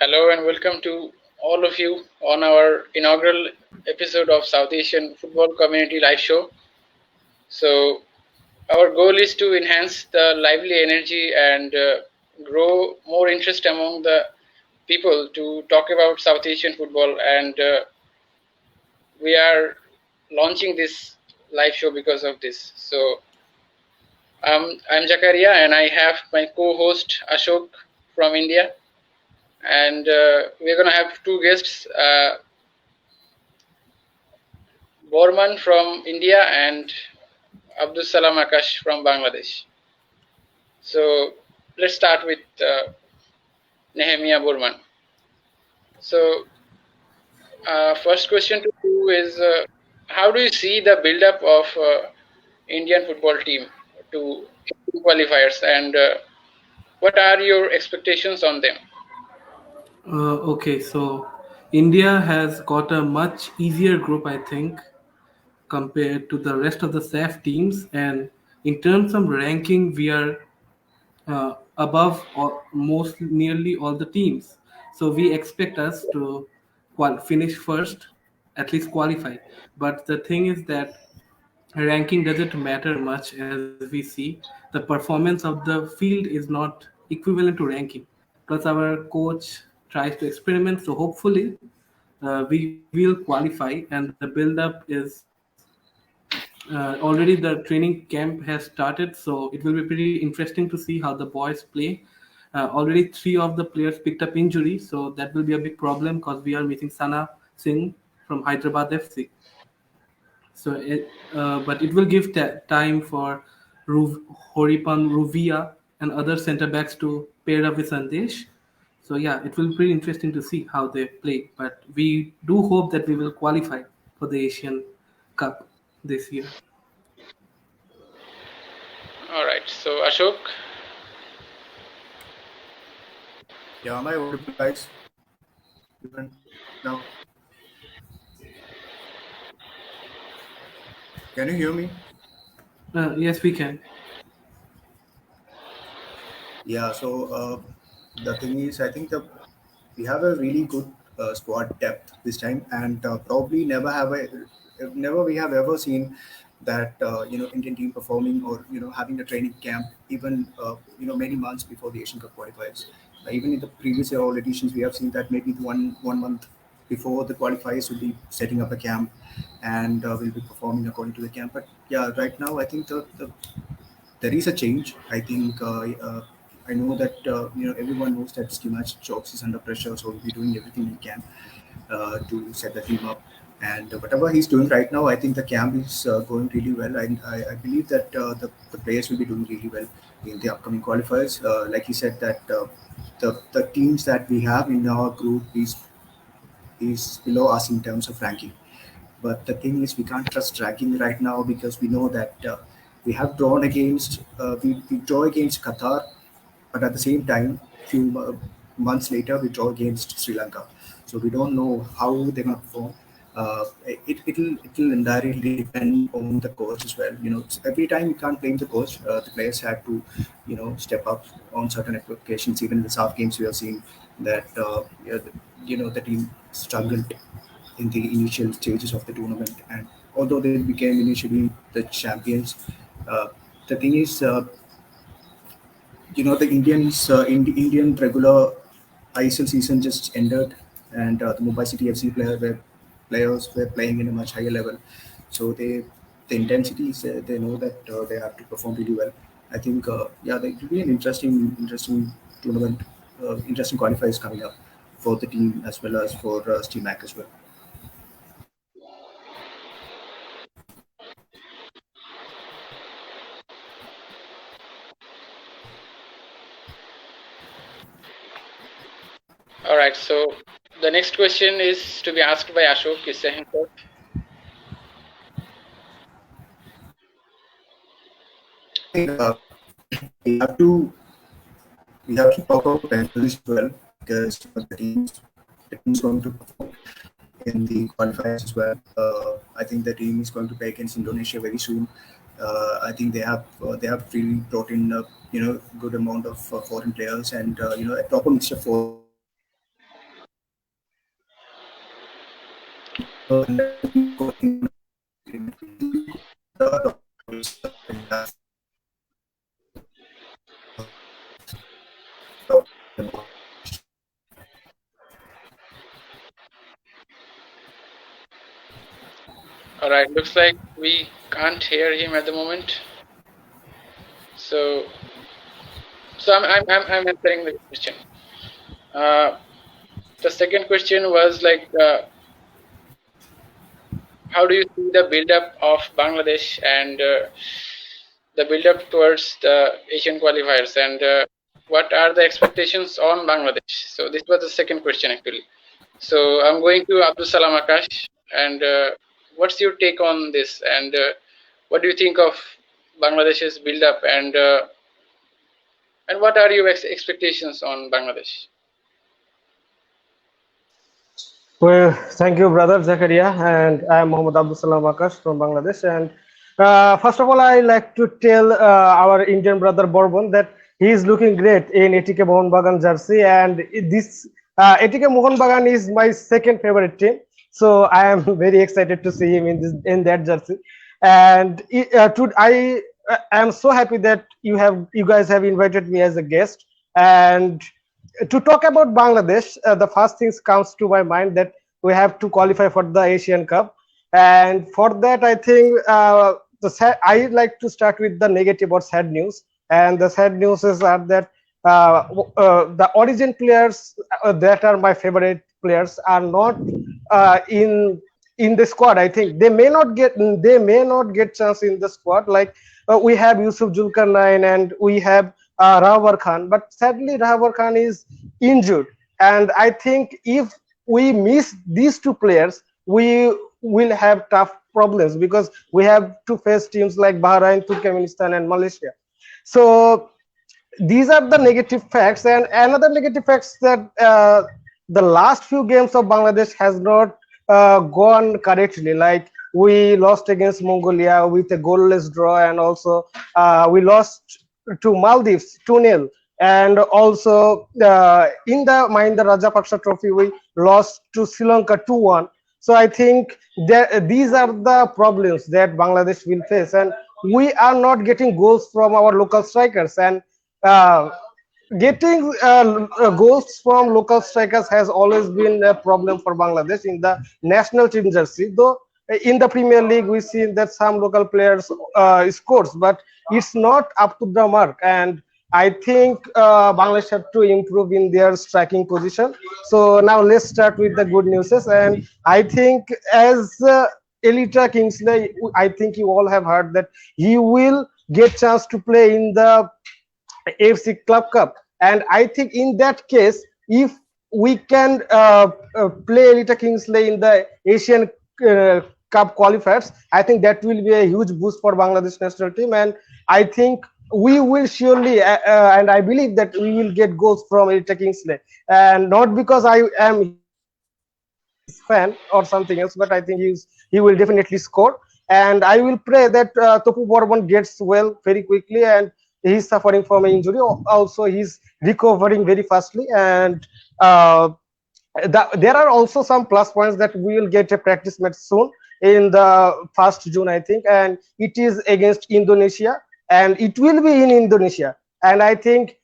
Hello and welcome to all of you on our inaugural episode of South Asian Football Community Live Show. So, our goal is to enhance the lively energy and grow more interest among the people to talk about South Asian football. And we are launching this live show because of this. So, I'm Jakaria and I have my co host Ashok from India. And we're going to have two guests. Borman from India and Abdul Salam Akash from Bangladesh. So let's start with Nehemiah Borman. So first question to you is how do you see the build-up of Indian football team to qualifiers and what are your expectations on them? Okay, so India has got a much easier group, I think, compared to the rest of the SAFF teams. And in terms of ranking, we are above most nearly all the teams. So we expect us to finish first, at least qualify. But the thing is that ranking doesn't matter much as we see. The performance of the field is not equivalent to ranking. Plus, our coach tries to experiment. So hopefully, we will qualify, and the build-up is already the training camp has started, so it will be pretty interesting to see how the boys play. Already three of the players picked up injury, so that will be a big problem because we are missing Sana Singh from Hyderabad FC. But it will give time for Horipan Ruvia and other centre backs to pair up with Sandesh. So yeah, it will be pretty interesting to see how they play. But we do hope that we will qualify for the Asian Cup this year. All right. So Ashok, Yeah, am I audible, guys? Even now, can you hear me? Yes, we can. Yeah. The thing is, I think we have a really good squad depth this time, and probably never we have ever seen that Indian team performing or having a training camp even many months before the Asian Cup qualifiers. Even in the previous year all editions, we have seen that maybe one month before the qualifiers will be setting up a camp and will be performing according to the camp. But yeah, right now I think there is a change. I think I know that everyone knows that Schemach Chokes is under pressure, so he'll be doing everything he can to set the team up. And whatever he's doing right now, I think the camp is going really well. I believe that the players will be doing really well in the upcoming qualifiers. Like he said, that the teams that we have in our group is below us in terms of ranking. But the thing is, we can't trust ranking right now because we know that we have drawn against we draw against Qatar, but at the same time, few months later, we draw against Sri Lanka. So we don't know how they're going to perform. It'll indirectly depend on the coach as well. Every time you can't blame the coach. The players had to, step up on certain occasions. Even in the South games, we have seen that the team struggled in the initial stages of the tournament. And although they became initially the champions, uh, the thing is, the Indian regular ISL season just ended, and the Mumbai City FC players were playing in a much higher level. So the intensity is there. They know that they have to perform really well. I think it will be an interesting tournament, interesting qualifiers coming up for the team as well as for SteamHack as well. all right. So the next question is to be asked by Ashok Kisse himself. I think we have to we have to talk about Bangladesh as well because the team's going to perform in the qualifiers as well. I think the team is going to play against Indonesia very soon. I think they have really brought in good amount of foreign players and a proper mixture of foreign and Indian players. and that will keep going on and on. It will go on the topics in that section. Talking about All right, looks like we can't hear him at the moment. So, I'm answering the question. Uh, the second question was like, how do you see the build-up of Bangladesh and the build-up towards the Asian qualifiers, and what are the expectations on Bangladesh? So this was the second question actually. So I'm going to Abdul Salam Akash, and what's your take on this? And what do you think of Bangladesh's build-up, and what are your expectations on Bangladesh? Well, thank you, brother Zakaria, and I am Mohammad Abdul Salam Akash from Bangladesh. And first of all, I like to tell our Indian brother Bourbon that he is looking great in ATK Mohun Bagan jersey, and this ATK Mohun Bagan is my second favorite team. So I am very excited to see him in that jersey. And I am so happy that you guys have invited me as a guest. And to talk about Bangladesh, the first things comes to my mind that we have to qualify for the Asian Cup, and for that, I think I like to start with the negative or sad news. And the sad news is that the origin players that are my favorite players are not in the squad. I think they may not get chance in the squad. Like we have Yusuf Julkarnain and we have Rahbar Khan, but sadly Rahbar Khan is injured, and I think if we miss these two players, we will have tough problems because we have to face teams like Bahrain, Turkmenistan, and Malaysia. So these are the negative facts, and another negative facts that the last few games of Bangladesh has not gone correctly. Like we lost against Mongolia with a goalless draw, and also we lost to Maldives 2-0, and also in the Mahinda Rajapaksa Trophy we lost to Sri Lanka 2-1. So I think that these are the problems that Bangladesh will face, and we are not getting goals from our local strikers, and uh, getting goals from local strikers has always been a problem for Bangladesh in the national team jersey. Though in the Premier League we see that some local players scores, but it's not up to the mark. And I think Bangladesh have to improve in their striking position. So now let's start with the good news. And I think as Elita Kingsley, I think you all have heard that he will get chance to play in the AFC Club Cup. And I think in that case, if we can play Elita Kingsley in the Asian Cup qualifiers, I think that will be a huge boost for Bangladesh national team. And I think we will surely, and I believe that we will get goals from Elita Kingsley. And not because I am his fan or something else, but I think he will definitely score. And I will pray that Topu Bourbon gets well very quickly, and he's suffering from an injury. Also, he's recovering very fastly, and there are also some plus points that we will get a practice match soon in the 1st June, I think, and it is against Indonesia, and it will be in Indonesia. And I think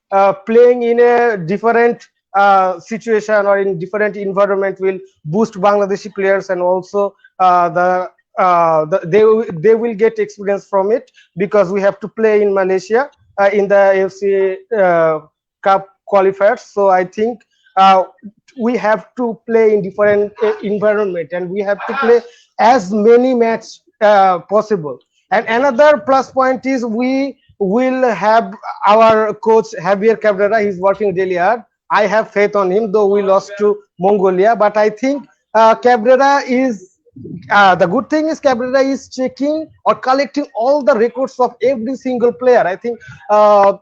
playing in a different situation or in different environment will boost Bangladeshi players, and also they will get experience from it, because we have to play in Malaysia in the AFC Cup qualifiers. So I think we have to play in different environment, and we have to play as many matches possible. And another plus point is we will have our coach Javier Cabrera. He's working really hard. I have faith on him, though we lost to Mongolia. But I think Cabrera is the good thing is Cabrera is checking or collecting all the records of every single player. I think by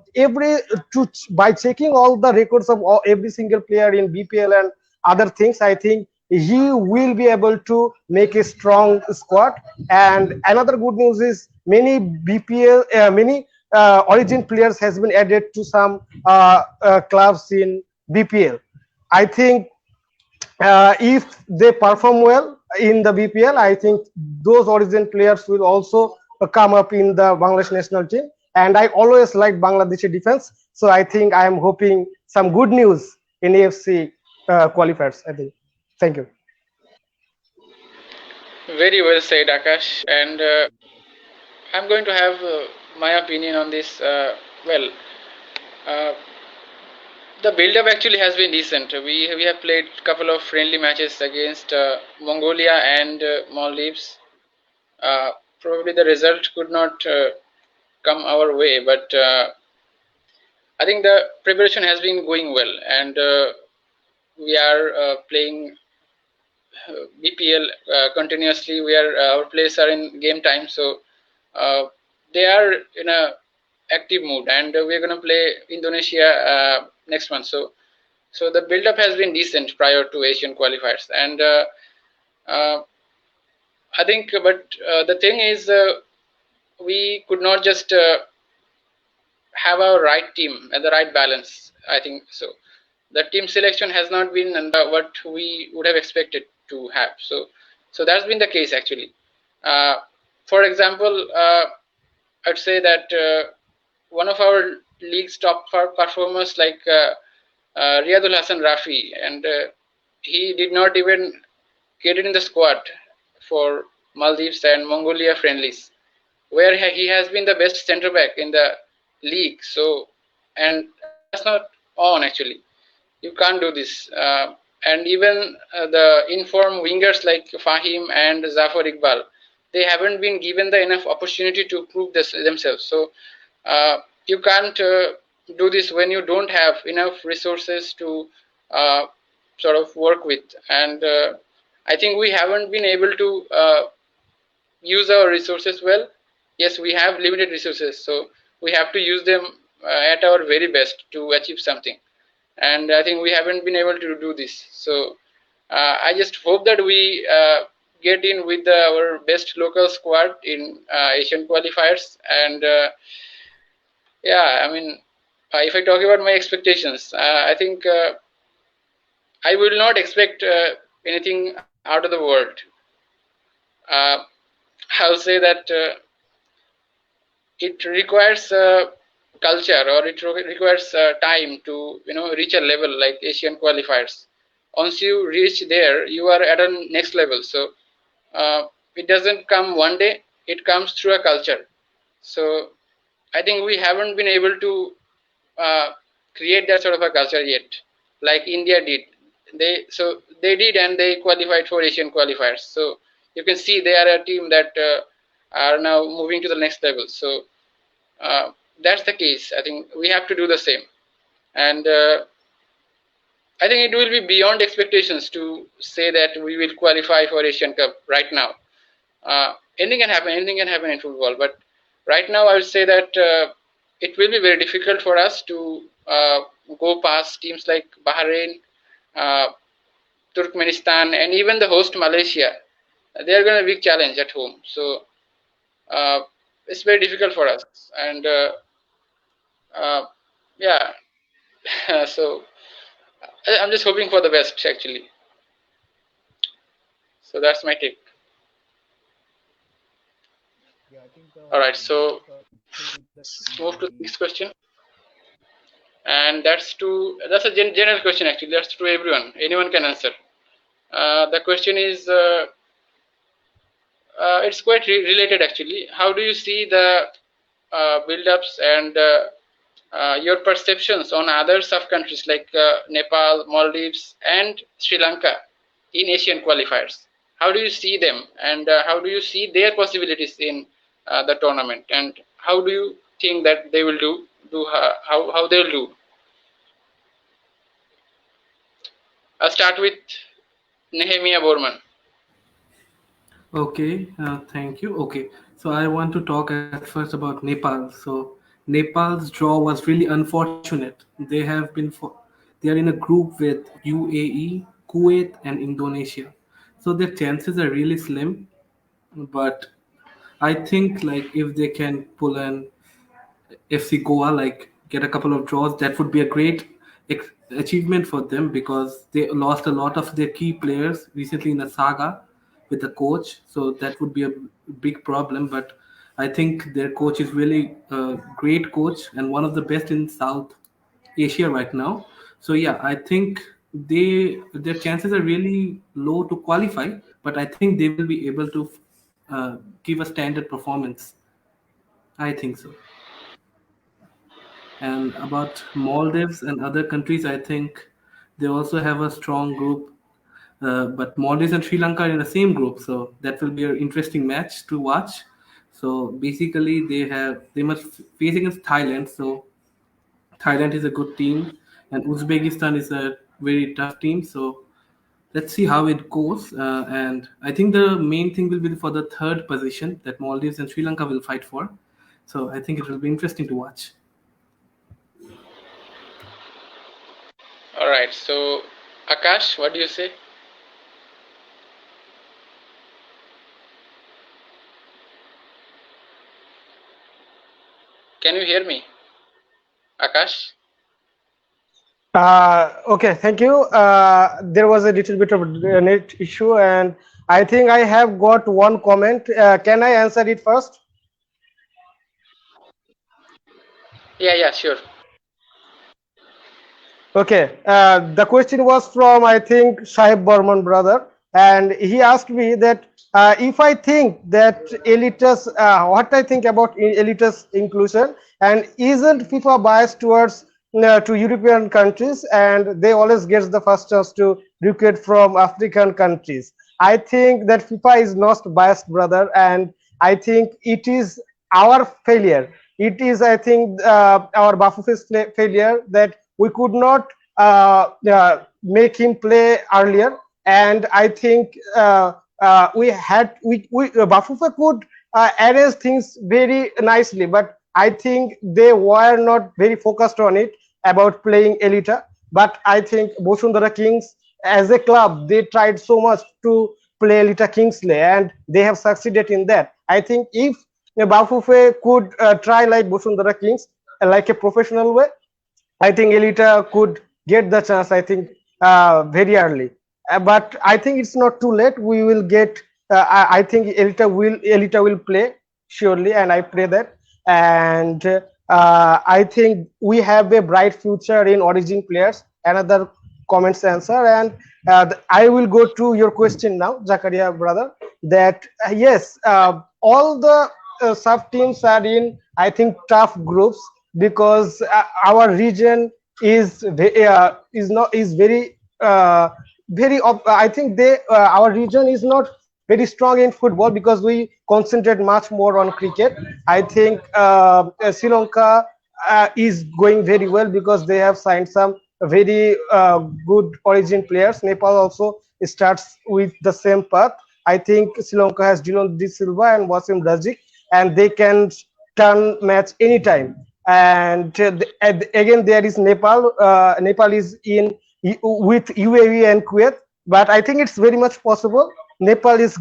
checking all the records of every single player in BPL and other things, I think he will be able to make a strong squad. And another good news is many many origin players has been added to some clubs in BPL. I think if they perform well, in the BPL, I think those origin players will also come up in the Bangladesh national team. And I always like Bangladeshi defense, so I think I am hoping some good news in AFC qualifiers. I think. Thank you. Very well said, Akash. And I'm going to have my opinion on this. Well, uh, the build-up actually has been decent. We have played a couple of friendly matches against Mongolia and Maldives. Uh, Probably the result could not come our way, but I think the preparation has been going well, and we are playing BPL continuously. We are our players are in game time, so they are in a active mood, and we're going to play Indonesia next month. So the build-up has been decent prior to Asian qualifiers, and uh, I think, but the thing is, we could not just have our right team and the right balance. I think so. The team selection has not been what we would have expected to have. So that's been the case actually. Uh, for example, I'd say that one of our league's top performers, like Riyadul Hassan Rafi, and he did not even get in the squad for Maldives and Mongolia friendlies, where he has been the best centre back in the league. So, and that's not on actually. You can't do this. And even the informed wingers like Fahim and Zafar Iqbal, they haven't been given the enough opportunity to prove themselves. So you can't do this when you don't have enough resources to uh, sort of work with. And I think we haven't been able to use our resources well. Yes, we have limited resources, so we have to use them at our very best to achieve something. And I think we haven't been able to do this. So I just hope that we get in with our best local squad in Asian qualifiers. And yeah, I mean, if I talk about my expectations, I think I will not expect anything out of the world. Uh, I'll say that it requires culture, or it requires time to reach a level like Asian qualifiers. Once you reach there, you are at a next level. So it doesn't come one day; it comes through a culture. So I think we haven't been able to uh, create that sort of a culture yet, like India did. They did, and they qualified for Asian qualifiers. So you can see they are a team that are now moving to the next level. So uh, that's the case. I think we have to do the same, and I think it will be beyond expectations to say that we will qualify for Asian Cup right now. Anything can happen. Anything can happen in football, but right now I would say that it will be very difficult for us to go past teams like Bahrain, uh, Turkmenistan, and even the host Malaysia. They are going to be a big challenge at home. So uh, it's very difficult for us, and uh, yeah. So I'm just hoping for the best actually. So that's my take. Yeah, I think All right, let's so let's move to the next question, and that's a general question actually. That's to everyone. Anyone can answer. The question is, it's quite related actually. How do you see the build-ups and your perceptions on other SAFF countries like Nepal, Maldives, and Sri Lanka in Asian qualifiers? How do you see them, and how do you see their possibilities in the tournament? And how do you think that they will do how they'll do? I'll start with Nehemiah Borman. Okay, thank you. Okay, so I want to talk at first about Nepal. So Nepal's draw was really unfortunate. They are in a group with UAE, Kuwait, and Indonesia. So their chances are really slim. But I think like if they can pull an FC Goa, like get a couple of draws, that would be a great achievement for them because they lost a lot of their key players recently in the saga with the coach, so that would be a big problem. But I think their coach is really a great coach and one of the best in South Asia right now. So yeah, I think their chances are really low to qualify, but I think they will be able to give a standard performance. I think so. And about Maldives and other countries, I think they also have a strong group. But Maldives and Sri Lanka are in the same group, so that will be an interesting match to watch. So basically, they must face against Thailand. So Thailand is a good team, and Uzbekistan is a very tough team. So let's see how it goes. And I think the main thing will be for the third position that Maldives and Sri Lanka will fight for. So I think it will be interesting to watch. All right. So, Akash, what do you say? Can you hear me, Akash? Okay, thank you. There was a little bit of a net issue, and I think I have got one comment. Can I answer it first? Yeah, sure. Okay, the question was from, I think, Sahib Burman brother, and he asked me that if I think that Elitas, what I think about Elitas inclusion, and isn't FIFA biased towards to European countries, and they always gets the first chance to recruit from African countries. I think that FIFA is not biased, brother, and I think it is our failure. It is, I think, our Bafufe's failure that we could not make him play earlier, and I think we Bafufa could arrange things very nicely, but I think they were not very focused on it about playing Elita. But I think Bosundara Kings as a club, they tried so much to play Elita Kingsley, and they have succeeded in that. I think if Bafufe could try like Bosundara Kings like a professional way, I think Elita could get the chance, I think, very early. But I think it's not too late. We will get. I think Elita will play surely, and I pray that. And I think we have a bright future in Origin players. Another comments answer, and I will go to your question now, Zakaria brother. That yes, all the sub teams are in, I think, tough groups, because our region is very I think our region is not very strong in football, because we concentrate much more on cricket. I think Sri Lanka is going very well because they have signed some very good origin players. Nepal also starts with the same path. I think Sri Lanka has Dylan De Silva and Wasim Rajic, and they can turn match anytime. And again, there is Nepal. Nepal is in with UAE and Kuwait, but I think it's very much possible. Nepal is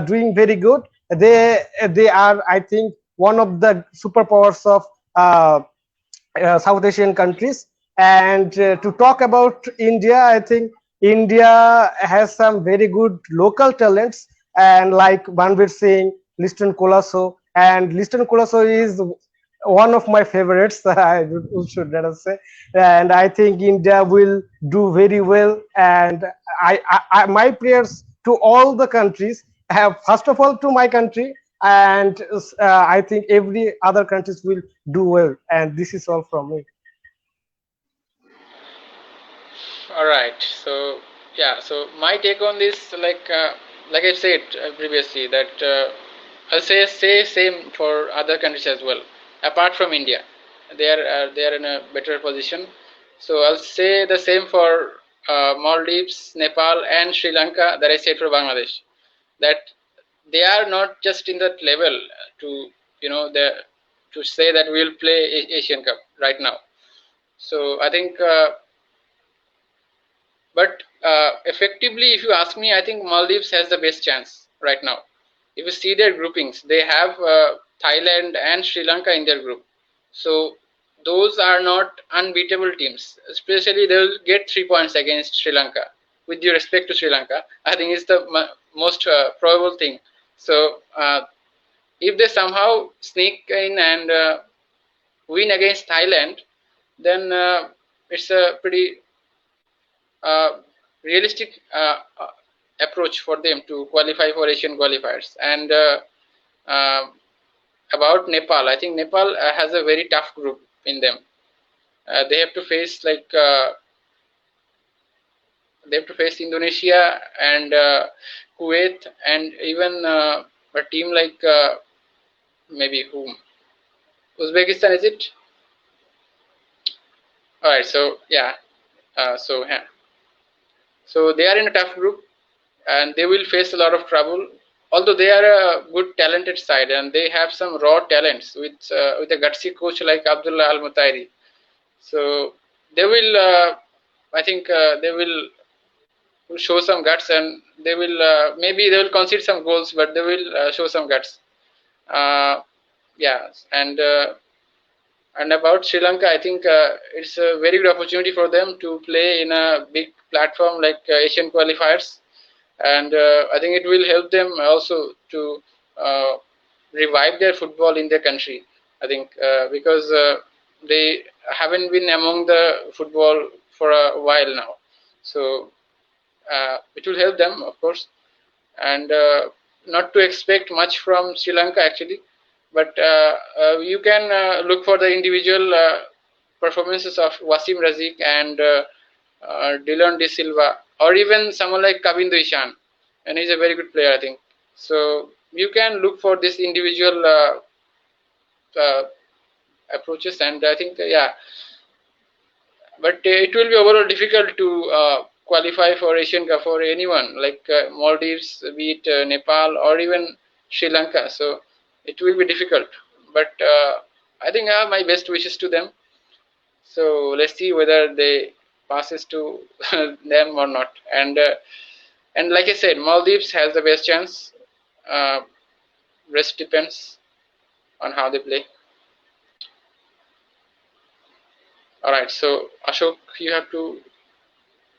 doing very good. They are, I think, one of the superpowers of South Asian countries. And to talk about India, I think India has some very good local talents, and like Banvir Singh, Liston Colasso, and Liston Colasso is one of my favorites. I should let us say, and I think India will do very well. And my prayers to all the countries have, first of all, to my country, and I think every other countries will do well. And this is all from me. All right. So yeah. So my take on this, like I said previously, that I'll say same for other countries as well, apart from India. They are in a better position. So I'll say the same for Maldives, Nepal, and Sri Lanka that I said for Bangladesh. That they are not just in that level to to say that we'll play Asian Cup right now. So I think. But effectively, if you ask me, I think Maldives has the best chance right now. If you see their groupings, they have Thailand and Sri Lanka in their group. So those are not unbeatable teams. Especially they'll get 3 points against Sri Lanka. with due respect to Sri Lanka, I think is the most probable thing. So if they somehow sneak in and win against Thailand, then it's a pretty realistic approach for them to qualify for Asian qualifiers. And uh, about Nepal, I think Nepal has a very tough group in them. They have to face they have to face Indonesia and Kuwait, and even a team like maybe whom, Uzbekistan, is it? All right, so yeah, yeah. So they are in a tough group, and they will face a lot of trouble. Although they are a good, talented side, and they have some raw talents with a gutsy coach like Abdullah Al Mutairi. So they will, I think, they will show some guts, and they will maybe they will concede some goals, but they will show some guts. Uh, yeah, and about Sri Lanka, I think it's a very good opportunity for them to play in a big platform like Asian qualifiers, and I think it will help them also to uh, revive their football in their country. I think because they haven't been among the football for a while now, so it will help them, of course, and not to expect much from Sri Lanka actually, but you can look for the individual performances of Wasim Razik and Dylan De Silva, or even someone like Kabindo Ishan, and he's a very good player, I think. So you can look for this individual uh, approaches, and I think yeah, but it will be overall difficult to qualify for Asian Cup for anyone like Maldives, be it Nepal or even Sri Lanka. So it will be difficult. But I think I have my best wishes to them. So let's see whether they passes to them or not. And like I said, Maldives has the best chance. Uh, rest depends on how they play. All right. So Ashok, you have to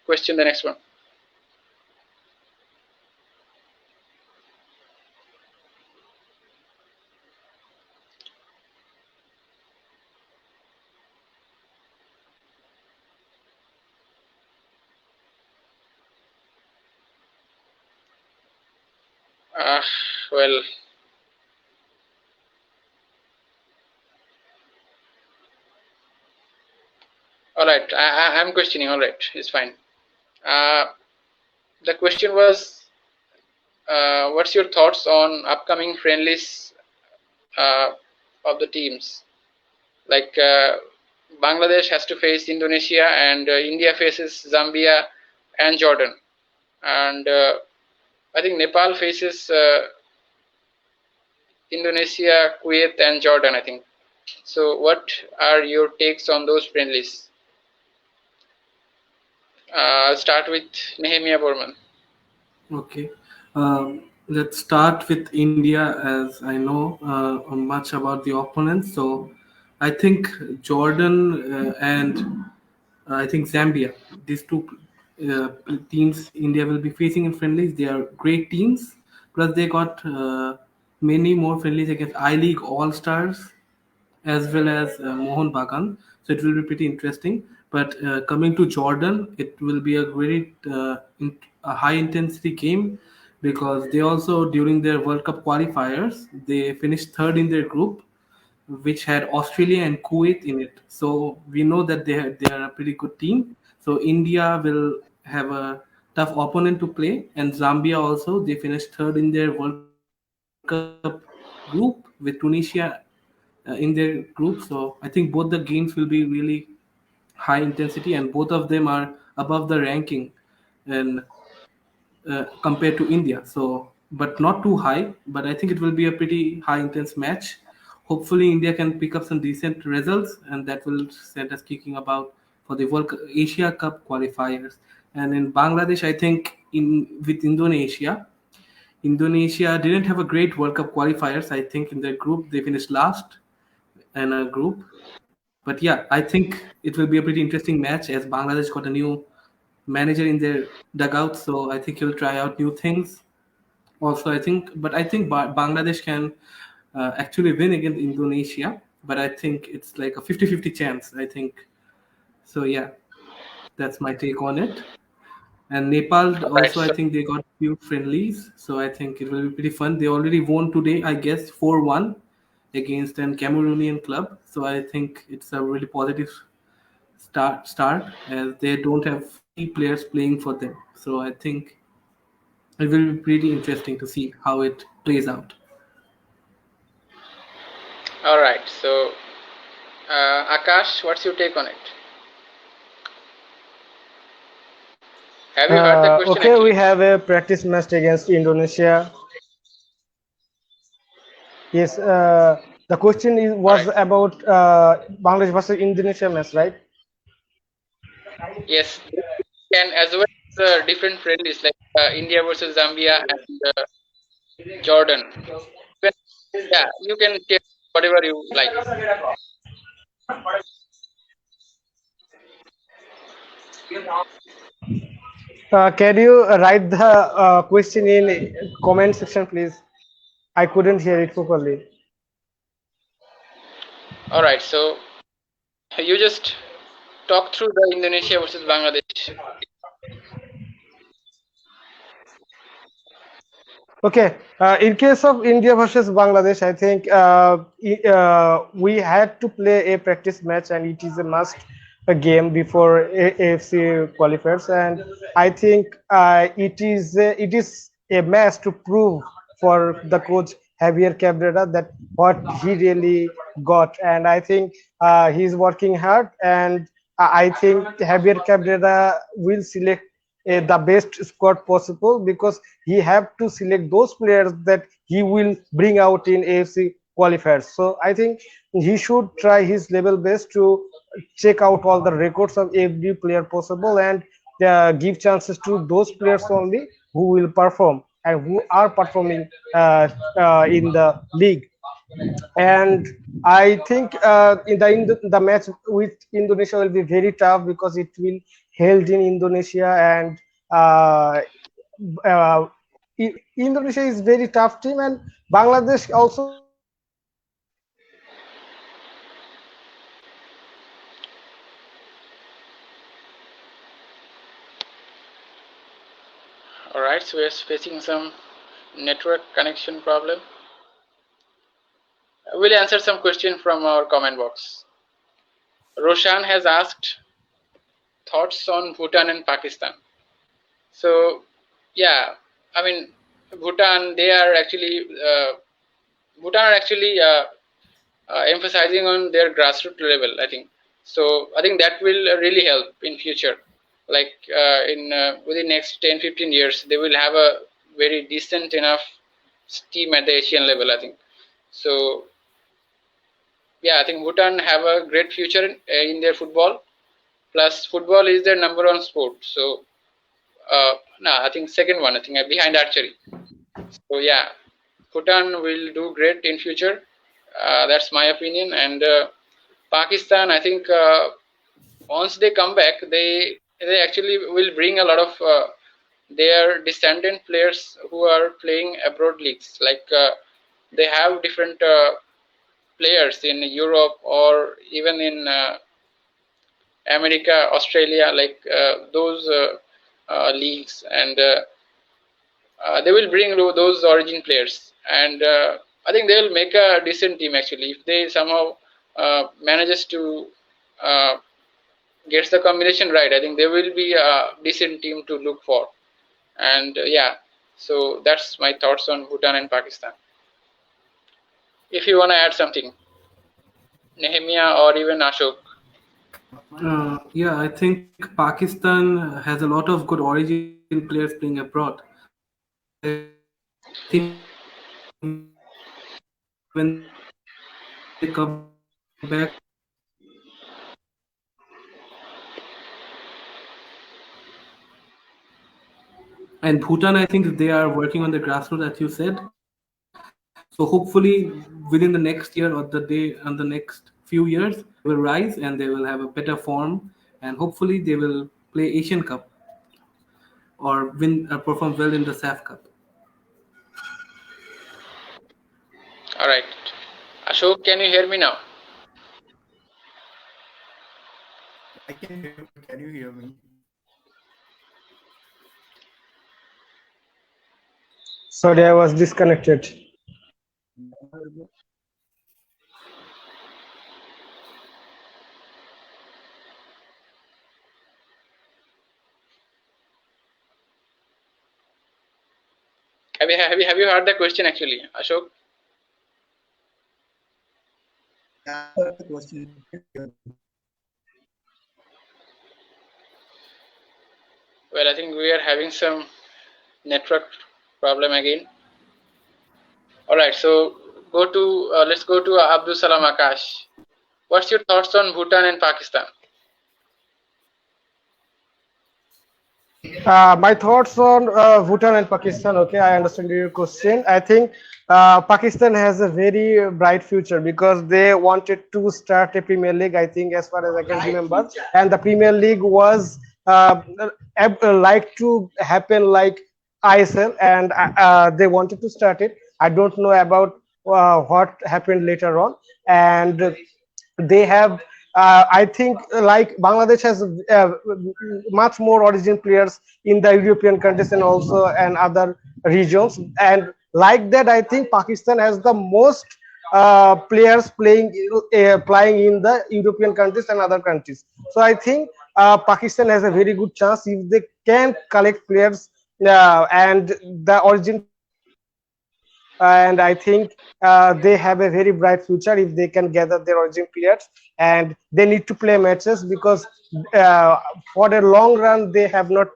question the next one. Uh, well, all right. I'm questioning. All right, it's fine. Uh, the question was, what's your thoughts on upcoming friendlies uh, of the teams? Like Bangladesh has to face Indonesia, and India faces Zambia and Jordan, and I think Nepal faces Indonesia, Kuwait, and Jordan, I think. So, what are your takes on those friendlies? I'll start with Nehemiah Borman. Okay. Let's start with India, as I know much about the opponents. So I think Jordan and I think Zambia, these two uh, teams India will be facing in friendlies. They are great teams. Plus, they got many more friendlies against I League All Stars as well as Mohun Bagan. So it will be pretty interesting. But coming to Jordan, it will be a very a high intensity game because they also during their World Cup qualifiers they finished third in their group, which had Australia and Kuwait in it. So we know that they are a pretty good team. So India will have a tough opponent to play, and Zambia also they finished third in their World Cup group with Tunisia in their group. So I think both the games will be really high intensity, and both of them are above the ranking, and compared to India. So, but not too high. But I think it will be a pretty high intense match. Hopefully, India can pick up some decent results, and that will send us kicking about for the Asia Cup qualifiers. And in Bangladesh, I think in with Indonesia, Indonesia didn't have a great World Cup qualifiers. I think in their group they finished last in a group. But yeah, I think it will be a pretty interesting match as Bangladesh got a new manager in their dugout, so I think he'll try out new things. Also, I think Bangladesh can actually win against Indonesia, but I think it's like a 50-50 chance. I think so. Yeah, that's my take on it. And Nepal Right. also, I So think they got few friendlies, so I think it will be pretty fun. They already won today, I guess, 4-1 against an Cameroonian club. So I think it's a really positive start as they don't have key players playing for them. So I think it will be pretty interesting to see how it plays out. all right. So Akash, what's your take on it? Have you heard the question Okay, we actually? have a practice match against Indonesia. Yes, the question All was right. about Bangladesh versus Indonesia match, right? Yes, can as well as different friendlies like India versus Zambia and Jordan. Even- Yeah, you can take whatever you like. Can you write the question in comment section, please? I couldn't hear it properly. All right, so you just talk through the Indonesia versus Bangladesh. Okay, in case of India versus Bangladesh, I think we had to play a practice match, and it is a must a game before AFC qualifiers. And I think it is a match to prove for the coach Javier Cabrera that what he really got. And I think he's working hard, and I think Javier Cabrera will select the best squad possible because he have to select those players that he will bring out in AFC qualifiers. So I think he should try his level best to check out all the records of every player possible and give chances to those players only who will perform and who are performing in the league. And I think in the match with Indonesia will be very tough because it will held in Indonesia, and uh, uh, Indonesia is very tough team, and Bangladesh also is very tough team. So I think All right, so we're facing some network connection problem. We'll answer some question from our comment box. Roshan has asked thoughts on Bhutan and Pakistan. So, yeah, I mean, Bhutan, they are actually Bhutan are actually emphasizing on their grassroots level, I think. So I think that will really help in future. Like in within next 10-15 years, they will have a very decent enough team at the Asian level, I think. So yeah, I think Bhutan have a great future in their football. Plus, football is their number one sport. So no, I think second one, I think behind archery. So yeah, Bhutan will do great in future. That's my opinion. And Pakistan, I think once they come back, they actually will bring a lot of their descendant players who are playing abroad leagues. Like they have different players in Europe or even in America, Australia, like those leagues, and they will bring those origin players, and I think they will make a decent team actually if they somehow manages to uh, gets the combination right. I think they will be a decent team to look for, and yeah. So that's my thoughts on Bhutan and Pakistan. If you want to add something, Nehemia or even Ashok. Yeah, I think Pakistan has a lot of good origin players playing abroad. So I think when they come back, they will have a better form, and hopefully they will play Asian Cup. And Bhutan, I think they are working on the grassroots, as you said. So hopefully within the next year or the next few years, they will rise and they will have a better form, and hopefully they will play Asian Cup. or win perform well in the SAFF Cup. All right. Ashok, can you hear me now? I can hear you, but can you hear me? Sorry, I was disconnected. Have you heard the question actually, Ashok? Yeah, I heard the question. Well, I think we are having some network problem again. All right, so let's go to Abdul Salam Akash. What's your thoughts on Bhutan and Pakistan? My thoughts on Bhutan and Pakistan. Okay, I understand your question. I think Pakistan has a very bright future because they wanted to start a Premier League. I think, as far as I can remember, and the Premier League was like to happen like ISL, and they wanted to start it. I don't know about what happened later on, and they have I think like Bangladesh has much more origin players in the European countries and also and other regions, and like that I think Pakistan has the most players playing in the European countries and other countries. So I think Pakistan has a very good chance if they can collect players and the origin players, and I think they have a very bright future if they can gather their origin players, and they need to play matches because uh, for a long run they have not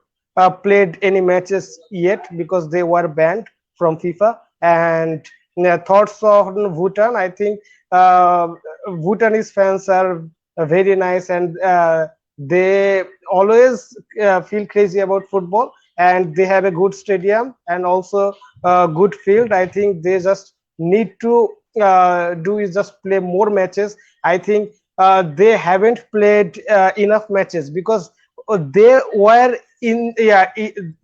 played any matches yet because they were banned from FIFA. And thoughts on Bhutan, I think uh, Bhutanese fans are very nice, and they always feel crazy about football, and they have a good stadium and also a good field. I think they just need to do is just play more matches. I think they haven't played enough matches because they were in, yeah,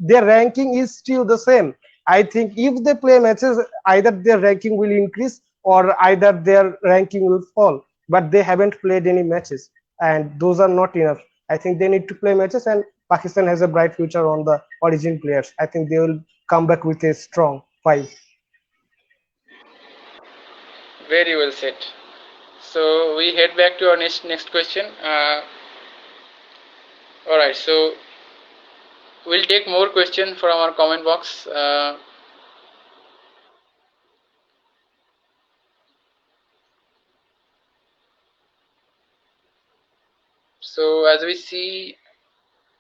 their ranking is still the same. I think if they play matches, either their ranking will increase or either their ranking will fall. But they haven't played any matches, and those are not enough. I think they need to play matches, and Pakistan has a bright future on the origin players. I think they will come back with a strong five. Very well said. So we head back to our next question. All right, so we'll take more questions from our comment box. So as we see,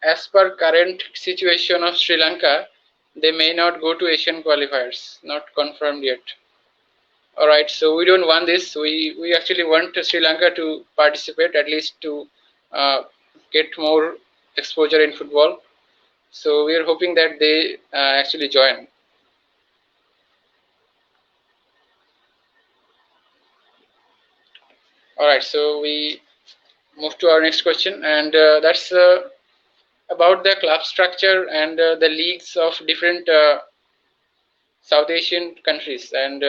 as per current situation of Sri Lanka, they may not go to Asian qualifiers, not confirmed yet. All right, so we don't want this. We actually want Sri Lanka to participate, at least to uh, get more exposure in football. So we are hoping that they actually join. All right, so we move to our next question, and that's about the club structure and the leagues of different South Asian countries. And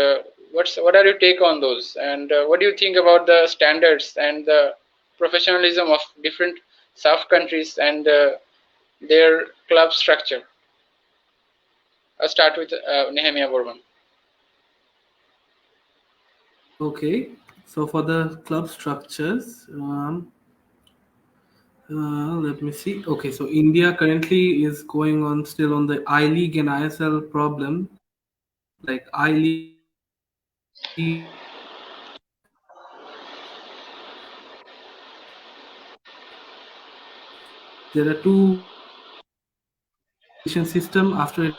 what are your take on those? And what do you think about the standards and the professionalism of different South countries and their club structure? I'll start with Nehemiah Borman. Okay, so for the club structures, let me see. Okay, so India currently is going on still on the I League and ISL problem. Like I League, there are two system after it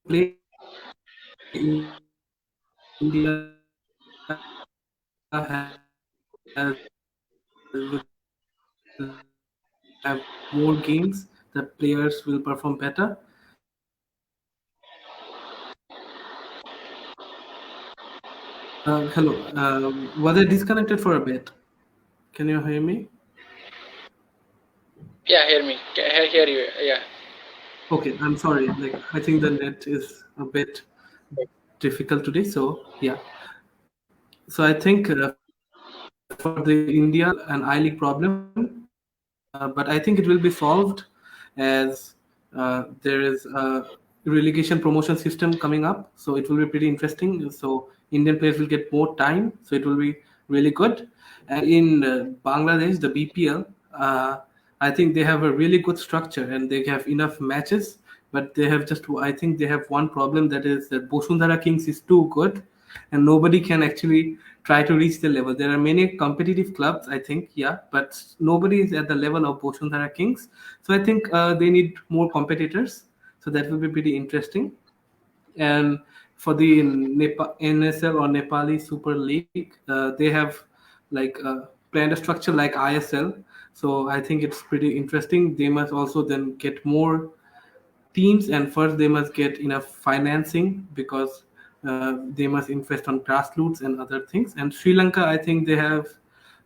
play India has have more games, the players will perform better. Hello, was I disconnected for a bit? Can you hear me? Yeah, hear me. Hear you. Yeah. Okay, I'm sorry. Like I think the net is a bit difficult today. So yeah. So I think for the India, it will be an I League problem, but I think it will be solved as there is a relegation promotion system coming up. So it will be pretty interesting. So Indian players will get more time. So it will be really good. And in Bangladesh, the BPL, I think they have a really good structure and they have enough matches. But they have just, I think they have one problem, that is that Bosundhara Kings is too good and nobody can actually try to reach the level. There are many competitive clubs, I think, yeah, but nobody is at the level of Bosundhara Kings. So I think they need more competitors. So that will be pretty interesting. And for the NSL or Nepali Super League, they have like planned a structure like ISL. So I think it's pretty interesting. They must also then get more teams, and first they must get enough financing because they must invest on grassroots and other things. And Sri Lanka, I think they have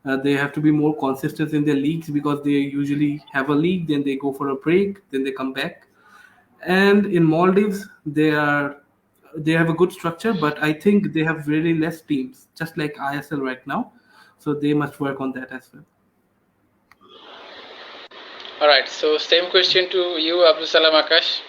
to be more consistent in their leagues because they usually have a league, then they go for a break, then they come back. And in Maldives, they have a good structure, but I think they have very less teams, just like ISL right now. So they must work on that as well. All right. So same question to you, Abdul Salam Akash.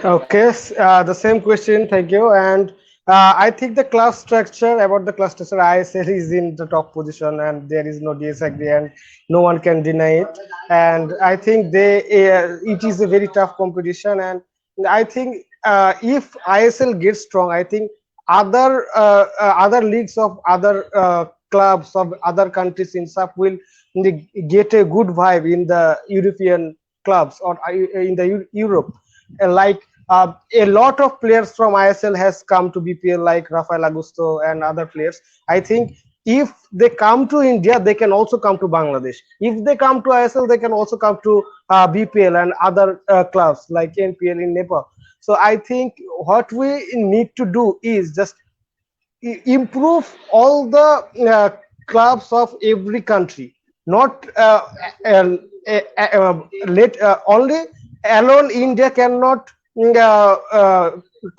Okay, the same question. Thank you. And I think the class structure about the class structure, ISL is in the top position, and there is no disagree, and no one can deny it. And I think it is a very tough competition, and I think if ISL gets strong, I think other leagues of other clubs of other countries in SAF will get a good vibe in the European clubs or in the Europe. Like a lot of players from ISL has come to BPL, like Rafael Augusto and other players. I think if they come to India, they can also come to Bangladesh. If they come to ISL, they can also come to BPL and other clubs like NPL in Nepal. So I think what we need to do is just improve all the clubs of every country, not let only alone India cannot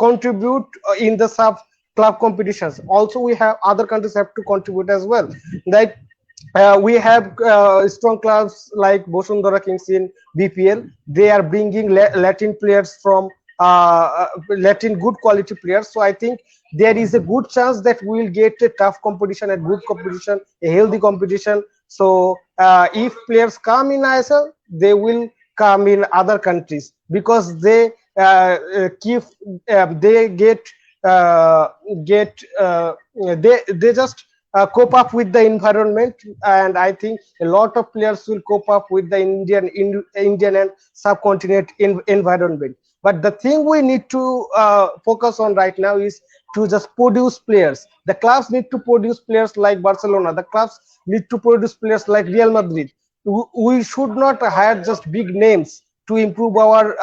contribute in the sub club competitions. Also we have other countries have to contribute as well, like we have strong clubs like Bosundhara Kings in BPL. They are bringing Latin players from Latin good quality players. So I think there is a good chance that we will get a tough competition, a good competition, a healthy competition. So if players come in ISL, they will come in other countries because they keep they get they just cope up with the environment, and I think a lot of players will cope up with the Indian and subcontinent environment. But the thing we need to focus on right now is to just produce players. The clubs need to produce players like Barcelona. The clubs need to produce players like Real Madrid. We should not hire just big names to improve our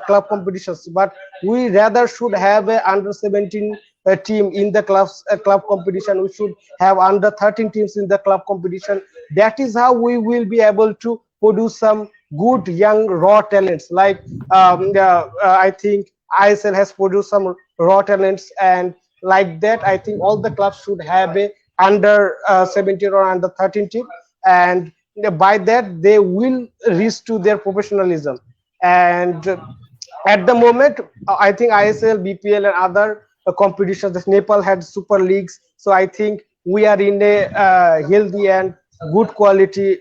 club competitions, but we rather should have a under 17 team in the club competition. We should have under 13 teams in the club competition. That is how we will be able to produce some good young raw talents. Like I think ISL has produced some raw talents, and like that, I think all the clubs should have a under 17 or under 13 team, and by that they will reach to their professionalism. And at the moment, I think ISL, BPL, and other competitions, this Nepal had super leagues. So I think we are in a healthy and good quality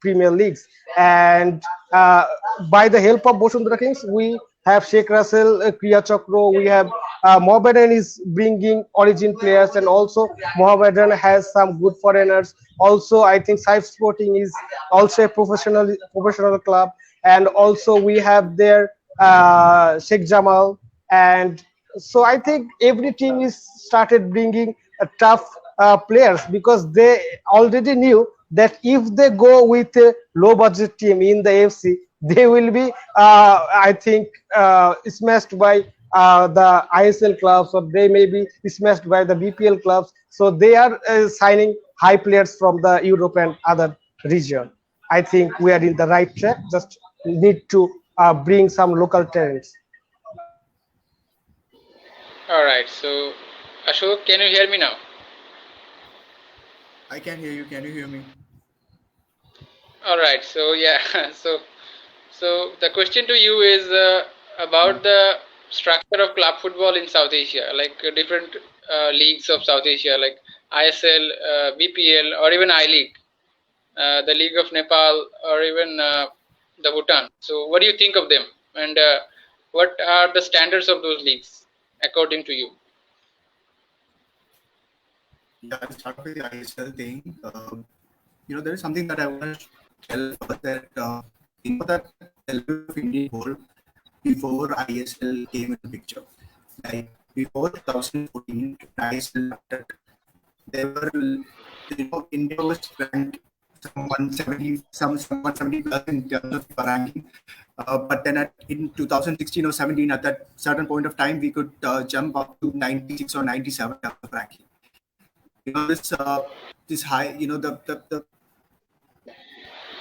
Premier Leagues. And by the help of Bosundhara Kings, we have Sheikh Russell, Kriya Chakro, we have Mohammedan is bringing origin players, and also Mohammedan has some good foreigners. Also, I think SAFF Sporting is also a professional club, and also we have their Sheikh Jamal. And so I think every team is started bringing a tough players because they already knew that if they go with a low budget team in the AFC, they will be I think smashed by the ISL clubs, or they may be smashed by the BPL clubs. So they are signing high players from the Europe and other region. I think we are in the right track. Just need to bring some local talents. All right. So, Ashok, can you hear me now? I can hear you. Can you hear me? All right. So yeah. So the question to you is about Yeah. the structure of club football in South Asia, like different leagues of South Asia, like ISL, BPL, or even I League, the League of Nepal, or even the Bhutan. So, what do you think of them, and what are the standards of those leagues according to you? Yeah, I'll start with the ISL thing. There is something that I want to tell first, that that the level of Indian football before ISL came into picture. Like before 2014, ISL started, there were, India was ranked some 170, some 170 plus in terms of ranking. But then in 2016 or 17, at that certain point of time, we could jump up to 96 or 97 in terms of ranking. This high, the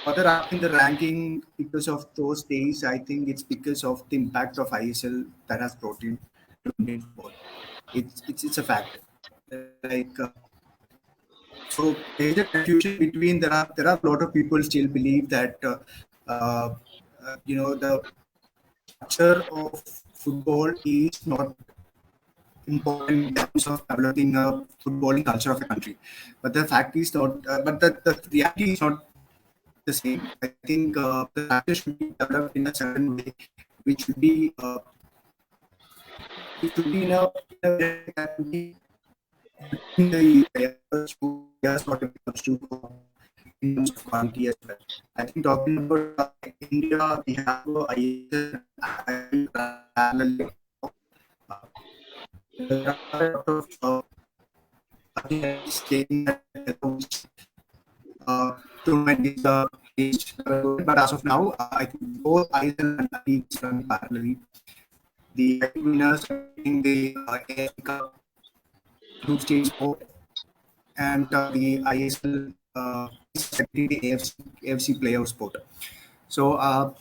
further up in the ranking because of those days. I think it's because of the impact of ISL that has brought in to Indian football. It's a fact. Like so, there's a confusion between, there are a lot of people still believe that uh, the structure of football is not important in terms of developing a footballing culture of a country. But the fact is not. But the reality is not the same. I think the structure should be developed in a certain way, which should be in a way that can be helping the players what it comes to in terms of quality as well. I think talking about India, we have ISL, uh, there are a lot of things saying that which tournament is but as of now, I think both ISL and leagues run parallelly. The winners are getting the AFC Cup group stage sport, and the ISL is getting the AFC playoff sport. So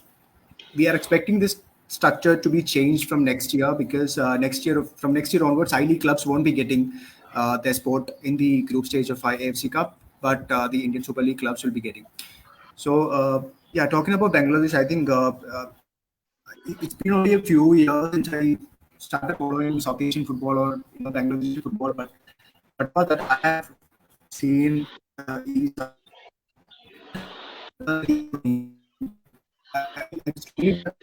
we are expecting this structure to be changed from next year, because from next year onwards, I League clubs won't be getting their sport in the group stage of AFC Cup, but the Indian Super League clubs will be getting. So yeah, talking about Bangladesh, I think it's been only a few years since I started following South Asian football, or Bangladeshi football, but what that I have seen is it's really that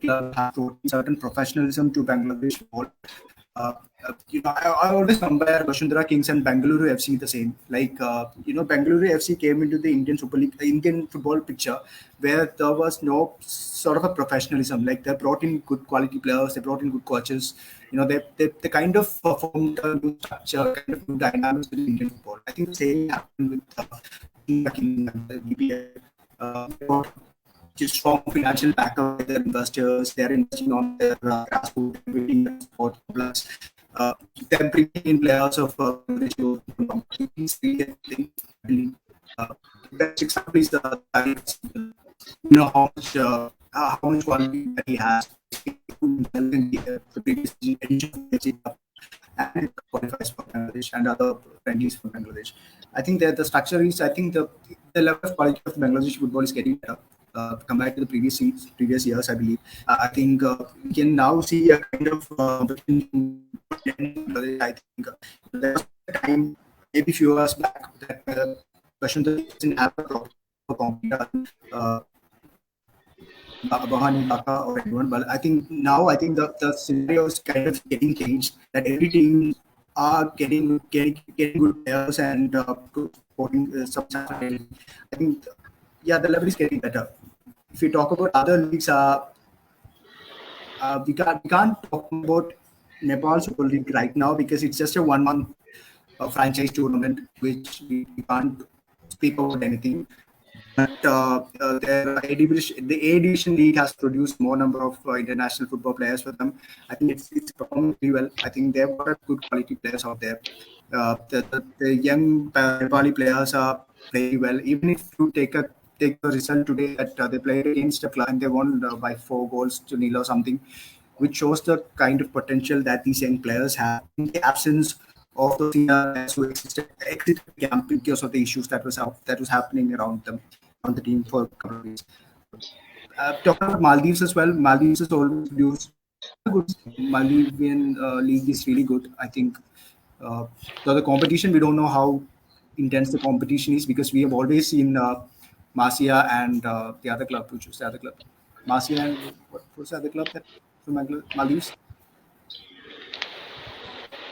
club have brought certain professionalism to Bangladesh football. Uh, I always compare Bashundhara Kings and Bangalore FC the same. Like, Bangalore FC came into the Indian Super League, the Indian football picture, where there was no sort of a professionalism. Like, they brought in good quality players, they brought in good coaches. They kind of formed a new structure, kind of new dynamics with Indian football. I think the same happened with King and the BPL. They got just strong financial backup with their investors. They're investing on their grassroots and building their sport. Plus, they're bringing in players of ratio. He's really a thing. Uh, the best example is the how much quality that he has. The previous edition of the Cup and qualifies for Bangladesh and other friendlies for Bangladesh. I think that the structure is. I think the level of quality of Bangladesh football is getting better compared to the previous years. I believe. I think we can now see a kind of I think there was a time, maybe a few years back, that Bashundhara didn't have a proper competitor. Bahani Baka or anyone, but I think the scenario is kind of getting changed. That every team are getting good players and good sporting substance. I think the level is getting better. If we talk about other leagues, we can't talk about Nepal Super League right now, because it's just a 1 month franchise tournament, which we can't speak about anything. their A division league has produced more number of international football players for them. I think it's performing really well. I think they've got a good quality players out there. The young Nepali players are playing well. Even if you take the result today that they played against a club and they won by 4 goals to nil or something, which shows the kind of potential that these young players have in the absence of those senior players who exited the camp because of the issues that was happening around the team for a couple of years. Talking about Maldives as well, Maldives has always produced a good Maldivian league is really good. I think the competition, we don't know how intense the competition is because we have always seen Marcia and the other club, which was the other club, Marcia and what was the other club that from Maldives?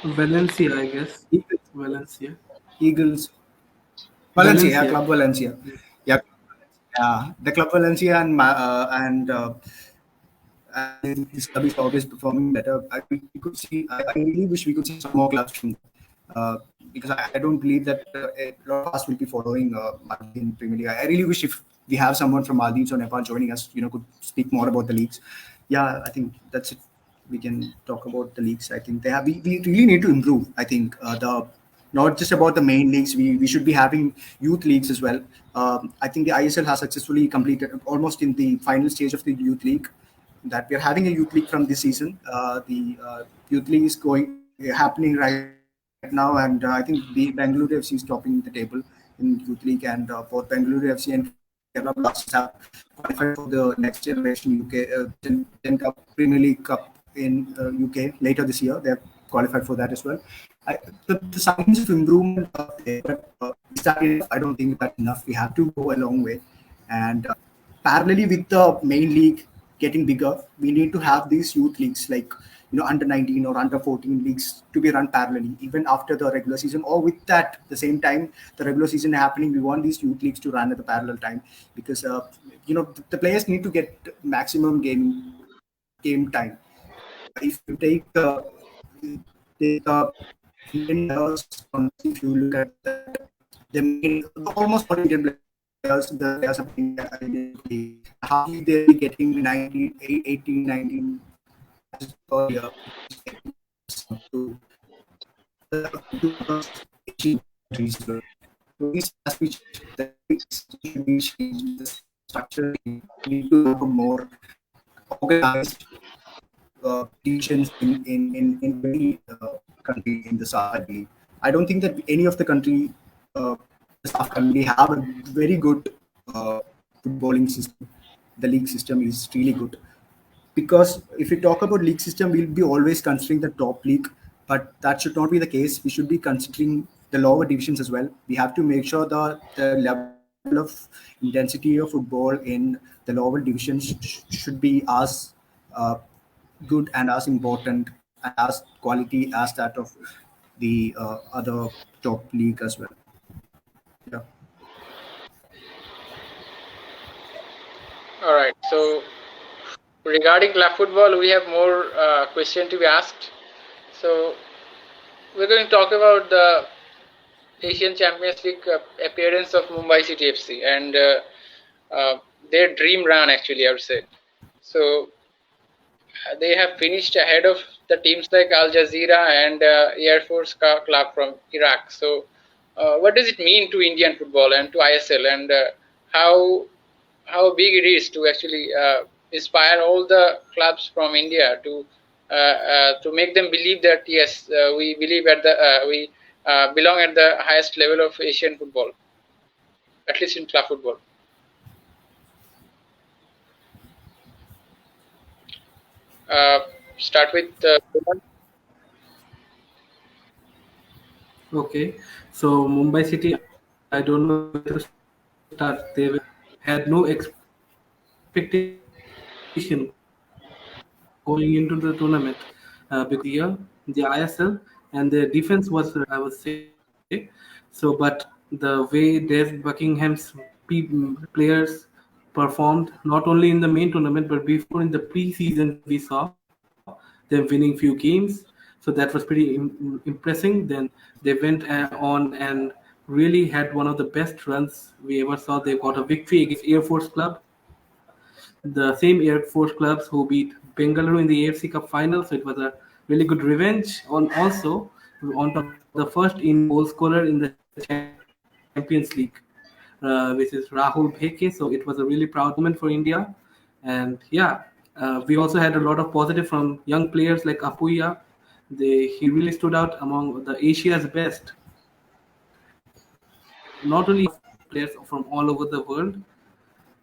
Valencia, I guess. Eagles. Valencia. Eagles. Valencia, yeah, Valencia. Club Valencia. Yeah, the Club Valencia and this club is always performing better. We could see. I really wish we could see some more clubs from because I don't believe that a lot of us will be following Maldivian Premier League. I really wish if we have someone from Maldives or Nepal joining us, could speak more about the leagues. Yeah, I think that's it. We can talk about the leagues. I think we really need to improve. I think the not just about the main leagues. We should be having youth leagues as well. I think the ISL has successfully completed almost in the final stage of the youth league. That we are having a youth league from this season. The youth league is happening right now, and I think the Bangalore FC is topping the table in youth league, and both Bangalore FC and Kerala Blasters have qualified for the next generation UK 10 Cup Premier League Cup in UK later this year. They have qualified for that as well. The signs of improvement are there, but is that enough? I don't think that's enough. We have to go a long way, and parallelly with the main league getting bigger, we need to have these youth leagues like under 19 or under 14 leagues to be run parallelly, even after the regular season, or with that the same time the regular season happening. We want these youth leagues to run at the parallel time because the players need to get maximum game time. If you take Indian players, honestly, if you look at that, the main almost all Indian players, the players are playing Indian league. Hardly they'll be getting 19, 18, 19 matches per year, which is getting to to us Asian countries as well. So these aspects that should be changed. The structure need to have a more organized divisions in every country in the SAFF, I believe. I don't think that any of the country, the SAFF country, have a very good footballing system. The league system is really good because if we talk about league system, we'll be always considering the top league, but that should not be the case. We should be considering the lower divisions as well. We have to make sure that the level of intensity of football in the lower divisions should be as uh, good and as important and as quality as that of the other top league as well. Yeah. All right. So regarding club football, we have more question to be asked. So we're going to talk about the Asian Champions League appearance of Mumbai City FC and their dream run, actually, I would say. So they have finished ahead of the teams like Al Jazeera and Air Force Club from Iraq. So what does it mean to Indian football and to ISL, and how big it is to actually inspire all the clubs from India to make them believe that yes, we believe at the we belong at the highest level of Asian football, at least in club football. Uh, Start with Okay, so Mumbai City, I don't know where to start. Had no expectation going into the tournament because they were the best team of the year in the ISL, and their defense was really good, I would say. So, but the way Des Buckingham's players performed, not only in the main tournament but before in the pre-season, we saw them winning few games. So that was pretty impressive. Then they went on and really had one of the best runs we ever saw. They got a victory against Air Force Club, the same Air Force clubs who beat Bengaluru in the AFC Cup final. So it was a really good revenge. On top of that, they got the first Indian goal scorer in the Champions League, which is Rahul Bheke. So it was a really proud moment for India. And yeah, we also had a lot of positive from young players like Apuya. He really stood out among the Asia's best, not only Asia's best, but not only players from all over the world.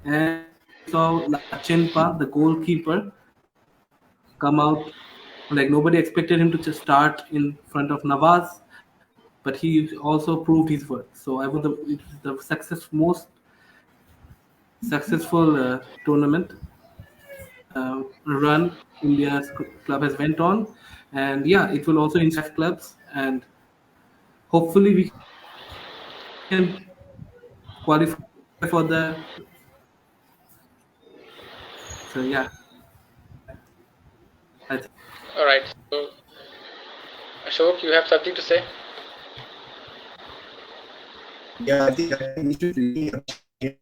And we also saw Lachenpa, the goalkeeper, come out like nobody expected him to just start in front of Nawaz, but he also proved his worth. So I would it was the most successful tournament run India's club has went on, and yeah, it will also inspire clubs, and hopefully we can qualify for the. So yeah, I think. All right. So, Ashok, you have something to say? Yeah, I think we should really appreciate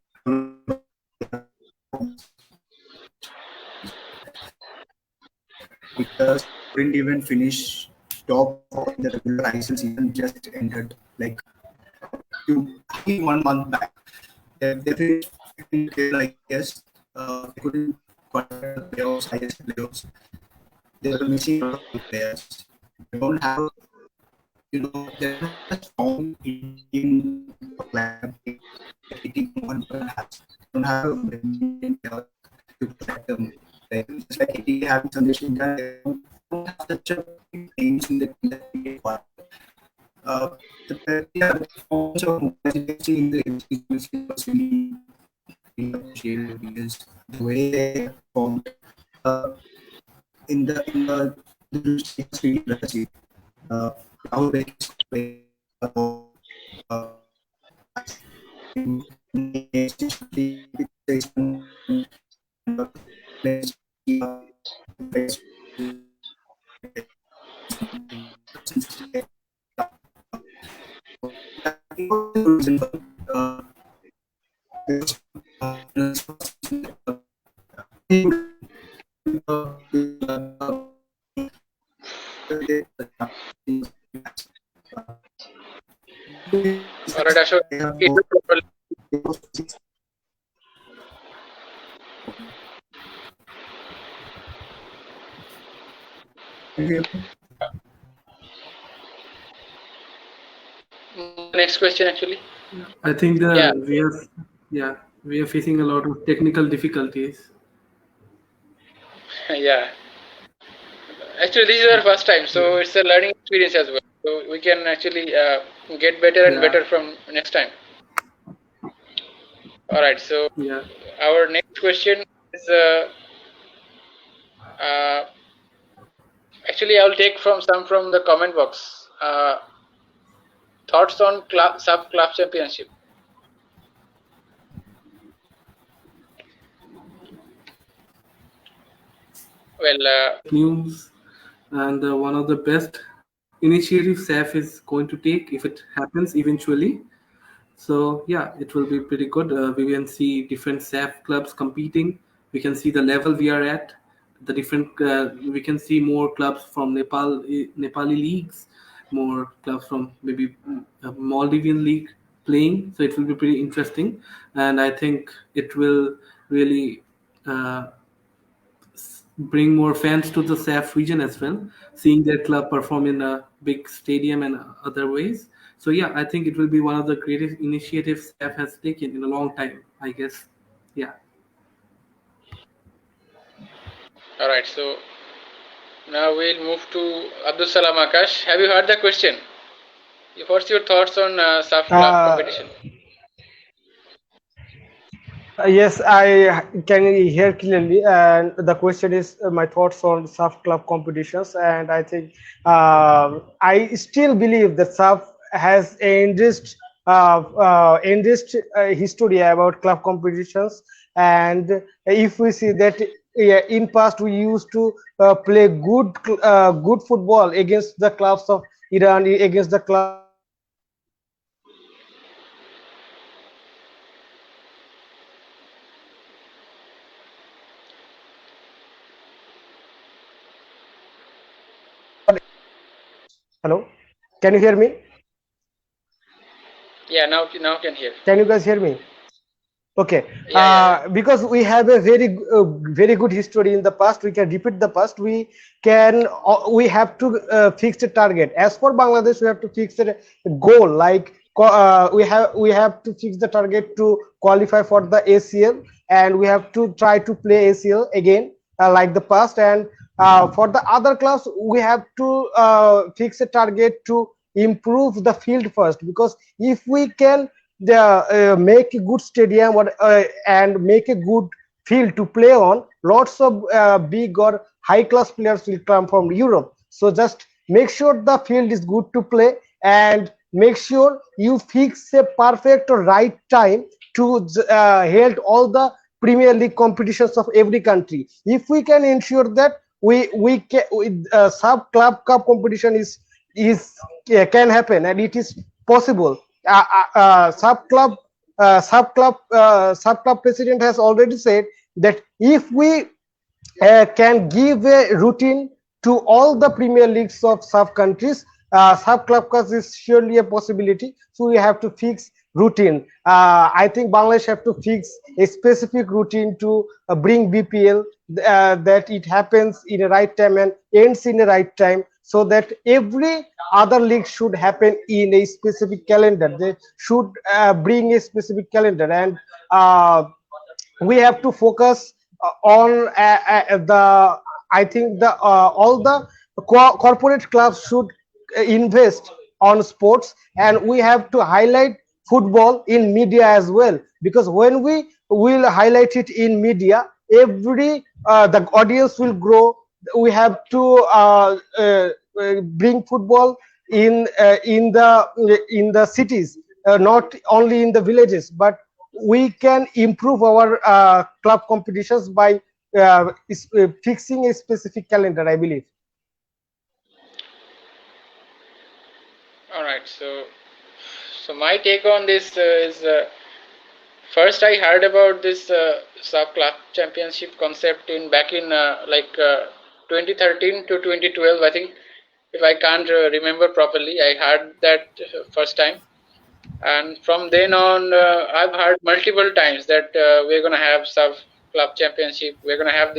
because couldn't even finish top four in the regular ISL season just ended like hardly 1 month back. They finished in the table, I guess. They couldn't qualify the playoffs, ISL playoffs. They were missing a lot of key players. They don't have, they don't have a strong Indian club like ATP one has. They don't have a Indian player to protect them. Just like ATP having Sandesh Singh, they don't have such a big names in the cricket squad. Yeah, the performance of Mumbai Indians in the MCG was really appreciated because the way they performed uh, in the group stage was really impressive. Uh, Rahul Beck's play, uh, All right, Ashok. It will properly. Next question, actually. I think Yeah, yeah, we are facing a lot of technical difficulties. yeah. Actually, this is our first time, so it's a learning experience as well. So we can actually get better and Yeah, better from next time. All right. So yeah. our next question is uh, actually I will take from some from the comment box. Thoughts on sub club championship? Well, News and one of the best initiatives SAF is going to take if it happens eventually. So yeah, it will be pretty good. We can see different SAF clubs competing. We can see the level we are at. The different we can see more clubs from Nepali leagues, more clubs from maybe Maldivian league playing. So it will be pretty interesting, and I think it will really. Bring more fans to the SAF region as well, seeing their club perform in a big stadium and other ways. So yeah, I think it will be one of the greatest initiatives SAF has taken in a long time, I guess. Yeah. all right. So now we'll move to Abdul Salam Akash. Have you heard the question? What's your thoughts on SAF club Uh, competition? yes, I can hear clearly, and the question is my thoughts on SAF club competitions, and I think I still believe that SAF has enriched history about club competitions, and if we see that in past we used to play good football against the clubs of Iran, against the clubs of Pakistan, Hello, can you hear me? Yeah, now can hear. Can you guys hear me? Okay, Yeah. because we have a very good history in the past, we can repeat the past. We have to fix a target. As for Bangladesh, we have to fix a goal. Like we have to fix the target to qualify for the ACL, and we have to try to play ACL again, like the past. And for the other clubs, we have to fix a target to improve the field first, because if we can make a good stadium and make a good field to play on, lots of big or high class players will come from Europe. So just make sure the field is good to play, and make sure you fix a perfect or right time to hold all the Premier League competitions of every country. If we can ensure that we can, sub club cup competition is can happen, and it is possible. Sub club president has already said that if we can give a routine to all the Premier Leagues of sub countries, sub club cups is surely a possibility. So we have to fix routine. I think Bangladesh have to fix a specific routine to bring BPL, that it happens in the right time and ends in the right time, so that every other league should happen in a specific calendar. They should bring a specific calendar, and we have to focus on the I think the all the corporate clubs should invest on sports, and we have to highlight football in media as well, because when we will highlight it in media, every the audience will grow. We have to bring football in the cities, not only in the villages, but we can improve our club competitions by fixing a specific calendar, I believe. All right. So my take on this is, first I heard about this sub club championship concept in back in 2013 to 2012, I think. If I can't remember properly, I heard that first time, and from then on, I've heard multiple times that we're gonna have sub club championship. We're gonna have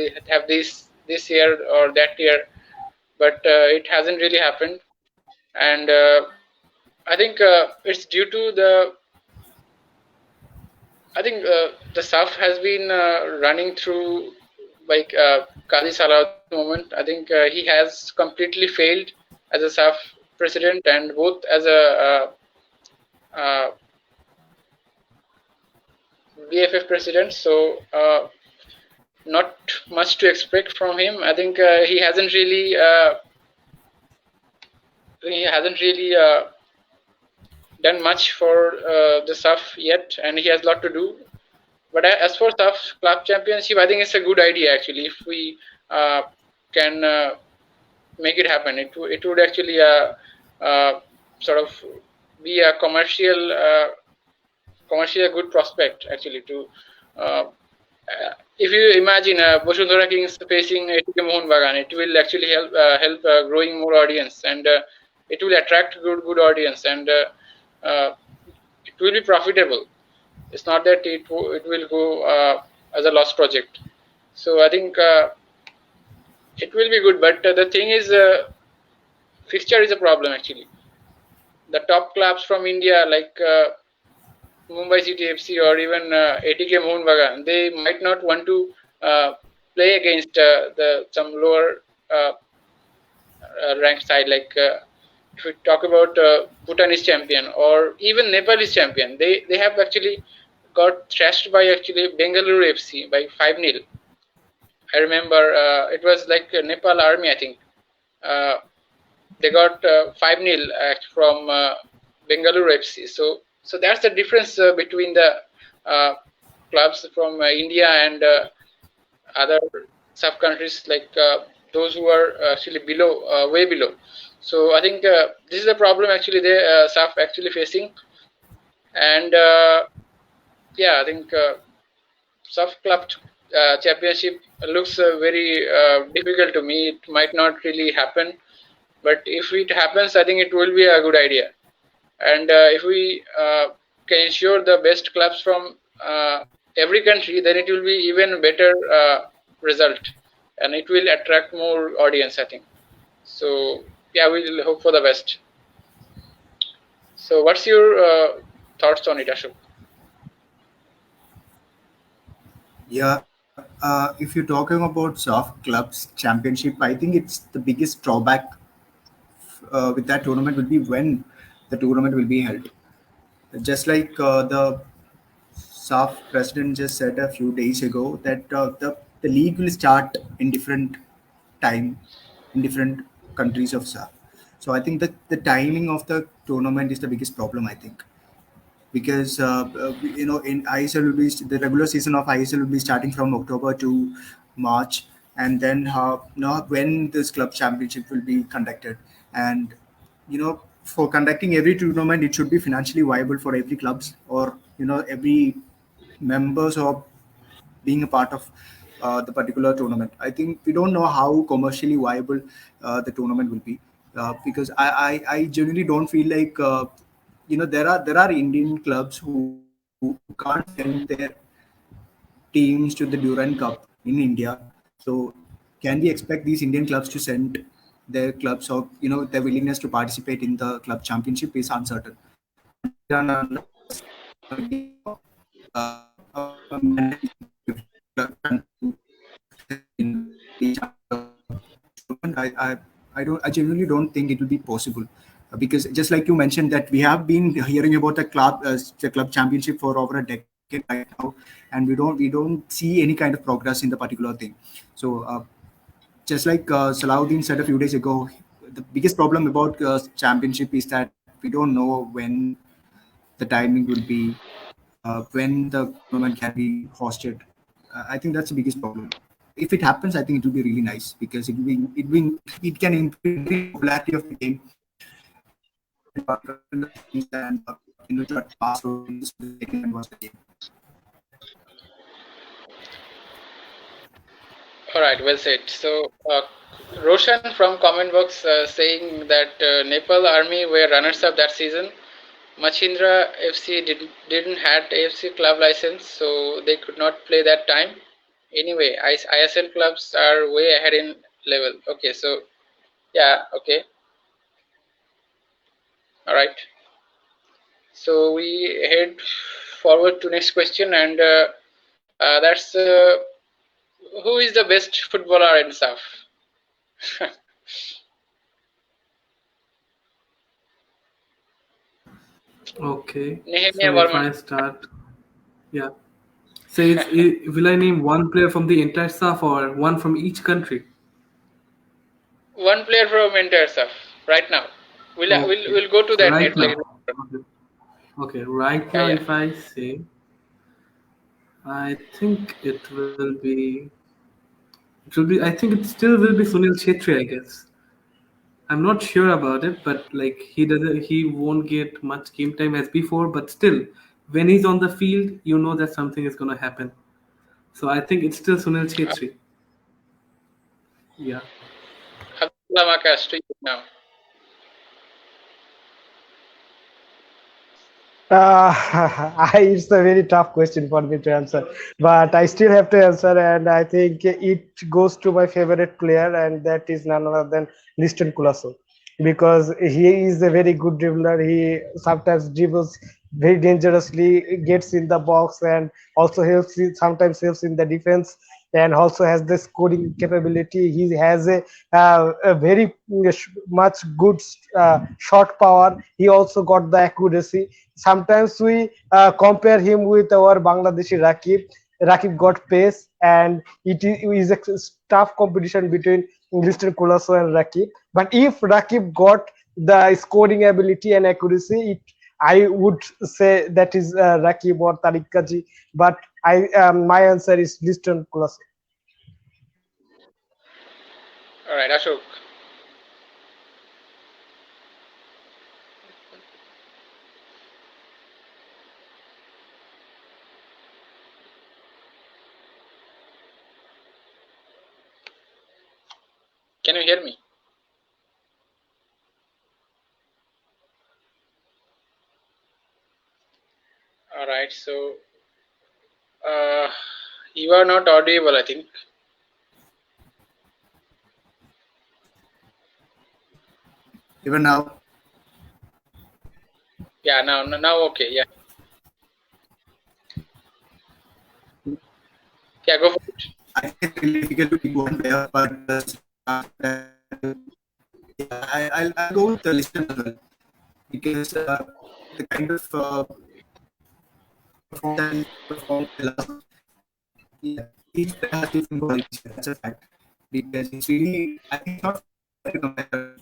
this year or that year, but it hasn't really happened, and I think it's due to the SAFF has been running through like Qadi Salahuddin moment. I think he has completely failed as a SAFF president and both as a BFF president. So not much to expect from him. I think he hasn't really done much for the SAFF yet, and he has a lot to do. But as for SAFF Club Championship, I think it's a good idea actually. If we can make it happen, it would actually sort of be a commercially a good prospect actually. To if you imagine Bosundhara Kings facing ATK Mohun Bagan, it will actually help growing more audience, and it will attract good audience, and it will be profitable. It's not that it will go as a loss project. So I think it will be good, but the thing is, fixture is a problem actually. The top clubs from India like Mumbai City FC or even ATK Mohun Bagan, they might not want to play against some lower ranked side. Like if we talk about Bhutanese champion or even Nepalese champion, they have actually got thrashed by actually Bengaluru FC by 5-0. I remember it was like Nepal Army, I think. They got 5-0 from Bengaluru FC. So that's the difference between the clubs from India and other sub countries, like those who are actually below, way below. So I think this is the problem actually they SAFF actually facing, and yeah, I think SAFF club championship looks very difficult to me. It might not really happen. But if it happens, I think it will be a good idea. And if we can ensure the best clubs from every country, then it will be even better result, and it will attract more audience, I think. So yeah, we'll hope for the best. So what's your thoughts on it, Ashok? Yeah, if you're talking about soft clubs championship, I think it's the biggest drawback with that tournament will be when the tournament will be held. Just like the SAFF president just said a few days ago that the league will start in different time in different countries of SAFF. So I think that the timing of the tournament is the biggest problem. I think because in ISL will be the regular season of ISL will be starting from October to March, and then when this club championship will be conducted, and for conducting every tournament it should be financially viable for every clubs or every members or being a part of the particular tournament. I think we don't know how commercially viable the tournament will be because I genuinely don't feel like there are Indian clubs who can't send their teams to the Durand Cup in India. So can we expect these Indian clubs to send their clubs or their willingness to participate in the club championship is uncertain until and unless a mandate is given to every country to be tournament. I genuinely don't think it will be possible because just like you mentioned that we have been hearing about the club championship for over a decade right now, and we don't see any kind of progress in the particular thing. So just like Salahuddin said a few days ago, the biggest problem about championship is that we don't know when the timing will be, when the tournament can be hosted. I think that's the biggest problem. If it happens, I think it will be really nice because it can increase the popularity of the game and particular teams and to attract past audiences to the stadium and watch the game. All right, well said. So Roshan from comment box saying that Nepal Army were runners up that season. Machindra FC didn't had AFC club license, so they could not play that time. Anyway, ISL clubs are way ahead in level. Okay, so yeah, okay, all right. So we head forward to next question, and that's who is the best footballer in SAF? Okay, Nehemiah so if Varman. I start, yeah. So will I name one player from the entire staff or one from each country? One player from entire SAF right now. Okay, We'll go to that right net like. now. Okay, okay. Right Yeah, now, yeah. if I say, I think it will be. I think it still will be Sunil Chetri, I guess. I'm not sure about it, but like he won't get much game time as before, but still, when he's on the field, you know that something is gonna happen. So I think it's still Sunil Chetri. Yeah. Abdullah Makas to you now. It's a very tough question for me to answer, but I still have to answer, and I think it goes to my favorite player, and that is none other than Liston Kulaso, because he is a very good dribbler. He sometimes dribbles very dangerously, gets in the box, and also sometimes helps in the defense, and also has the scoring capability. He has a very much good shot power. He also got the accuracy. Sometimes we compare him with our Bangladeshi Rakib. Rakib got pace, and it is a tough competition between Liston Colosso and Rakib. But if Rakib got the scoring ability and accuracy, I would say that is Rakib or Tariq Kaji. But my answer is Liston Colosso. All right, Ashok. Can you hear me? right. So uh, you are not audible, I think. Even now, Yeah, now okay. Yeah, yeah, go for it. I think it's really difficult to pick one player, but yeah, I'll go with the Liston as well because the kind of performance that he's performed in the last, yeah, each player has different qualities. That's a fact because it's really, I think it's not fair to compare.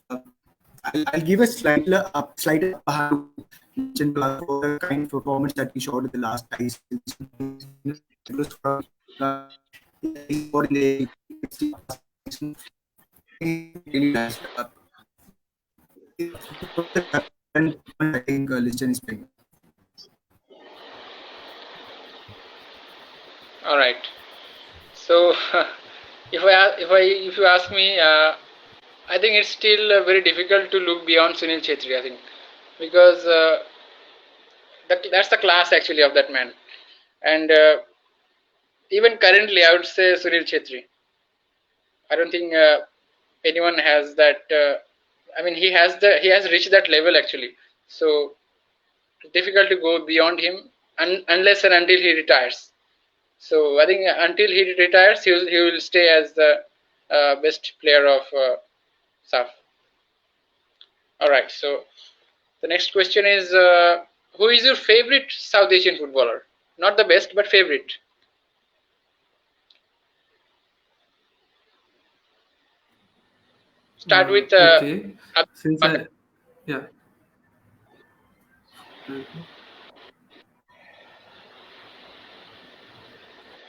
I'll give a slight upper hand to Liston for the kind of performance that he showed in the last ICC. He scored in the really nice. I think Liston is playing. All right. So if you ask me, I think it's still very difficult to look beyond Sunil Chetri. I think because that's the class actually of that man, and even currently, I would say Sunil Chetri. I don't think anyone has that. I mean, he has reached that level actually. So difficult to go beyond him unless and until he retires. So I think until he retires, he will stay as the best player of SAFF. All right. So the next question is, who is your favorite South Asian footballer? Not the best, but favorite. Start with Okay. Abdul Since Samad. I, yeah.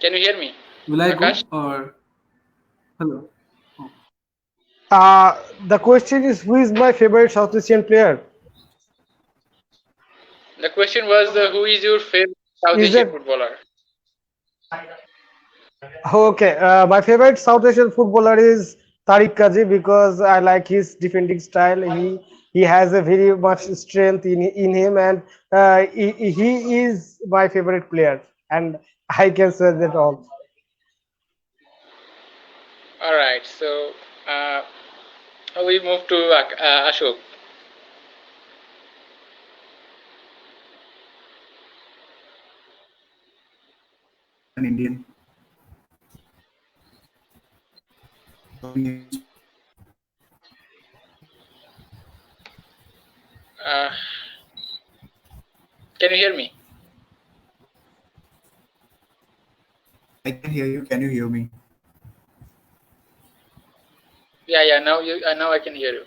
Can you hear me, Will I Akash? go or hello? Oh, The question is, who is my favorite South Asian player? The question was, who is your favorite South Is Asian that footballer? okay? My favorite South Asian footballer is Tariq Kazi because I like his defending style. He has a very much strength in him, and he is my favorite player, and I can say that all. All right. So uh, we move to Ashok. An Indian. Uh, can you hear me? I can hear you. Can you hear me? Yeah. Now I can hear you.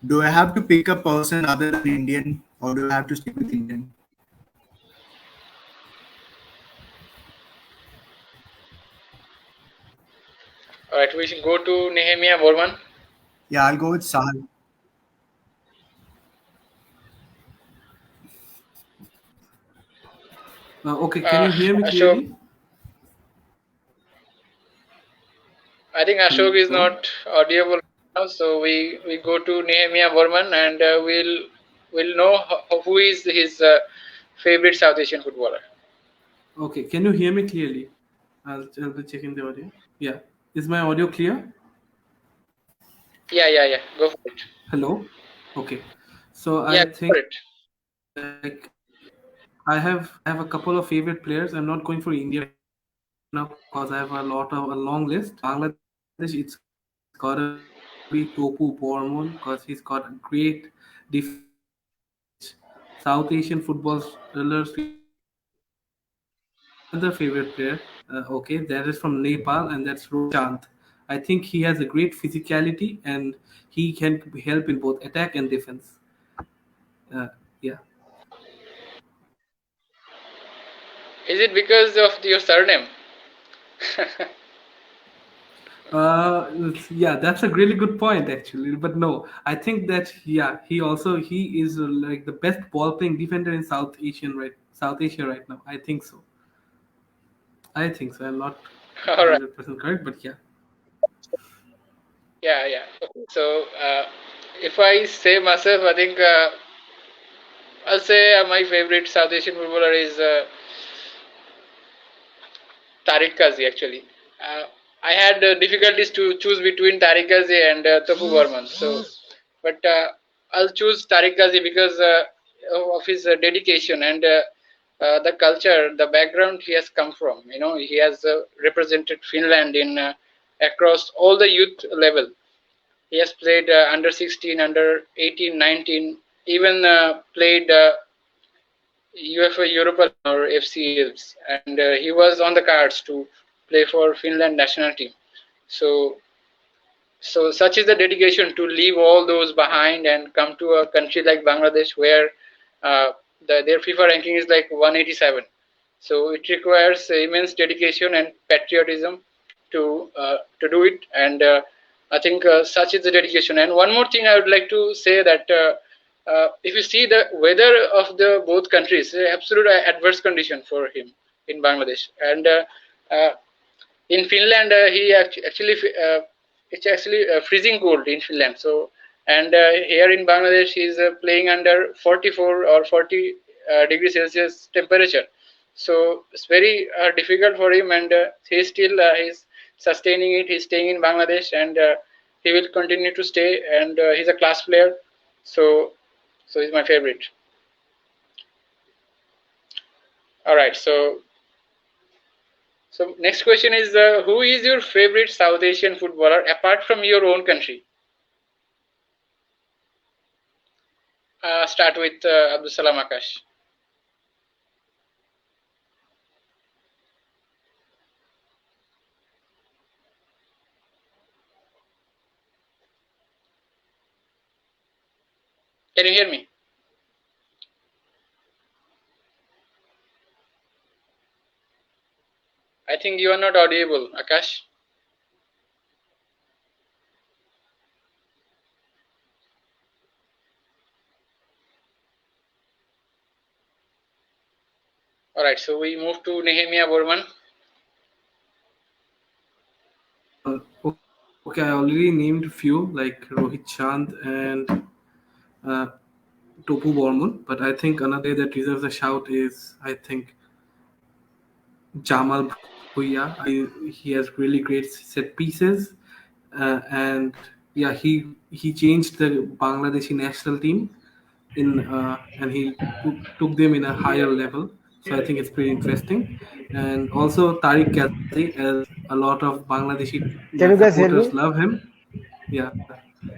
Do I have to pick a person other than Indian, or do I have to stick with Indian? All right. We should go to Nehemiah Borman. Yeah, I'll go with Sahal. okay. Can you hear me Ashok. clearly? I think Ashok is Hello. not audible now, so we go to Nehemiah Borman, and we'll know who is his favorite South Asian footballer. Okay. Can you hear me clearly? I'll be checking the audio. Yeah. Is my audio clear? Yeah. Go for it. Hello. Okay. So Yeah, I go for think it. like I have a couple of favorite players. I'm not going for India right now because I have a long list. Bangladesh, it's gotta be Topu Bormon because he's got a great defensive knowledge. South Asian football thrillers really entertain me. And I have another favorite player. Okay, that is from Nepal, and that's Roshan Chand. I think he has a great physicality and he can help in both attack and defense. Yeah. Is it because of your surname? Yeah, that's a really good point actually. But no, I think that yeah, he is like the best ball playing defender in South Asia right now. I think so. I think so. I'm not All right. 100% correct, but yeah. Yeah. Okay. So if I say myself, I think I'll say my favorite South Asian footballer is Tariq Kazi. Actually, I had difficulties to choose between Tariq Kazi and Tapu Burman. So, but I'll choose Tariq Kazi because of his dedication and the culture, the background he has come from. You know, he has represented Finland in across all the youth level. He has played under 16, under 18, 19, even played UEFA Europa or FCLs, and he was on the cards to play for Finland national team. So, so such is the dedication to leave all those behind and come to a country like Bangladesh, where their FIFA ranking is like 187. So it requires immense dedication and patriotism to do it, and I think such is the dedication. And one more thing I would like to say that if you see the weather of the both countries, absolute adverse condition for him in Bangladesh, and uh, in Finland actually it's actually freezing cold in Finland. So and here in Bangladesh he's playing under 44 or 40 degrees Celsius temperature. So it's very difficult for him, and he's sustaining it. He's staying in Bangladesh, and he will continue to stay. And he's a class player, so he's my favorite. All right, so next question is who is your favorite South Asian footballer apart from your own country? Start with Abdul Salam Akash. Can you hear me? I think you are not audible, Akash. All right, so we move to Nehemiah Borman. Okay, I already named few like Rohit Chand and uh, Topu Borman, but I think another that deserves a shout is I think Jamal Bhuya. He has really great set pieces, and yeah, he changed the Bangladeshi national team and he took them in a higher level. So I think it's pretty interesting. And also Tariq Kazi, as a lot of Bangladeshi Can you guys hear supporters me? love him. Yeah.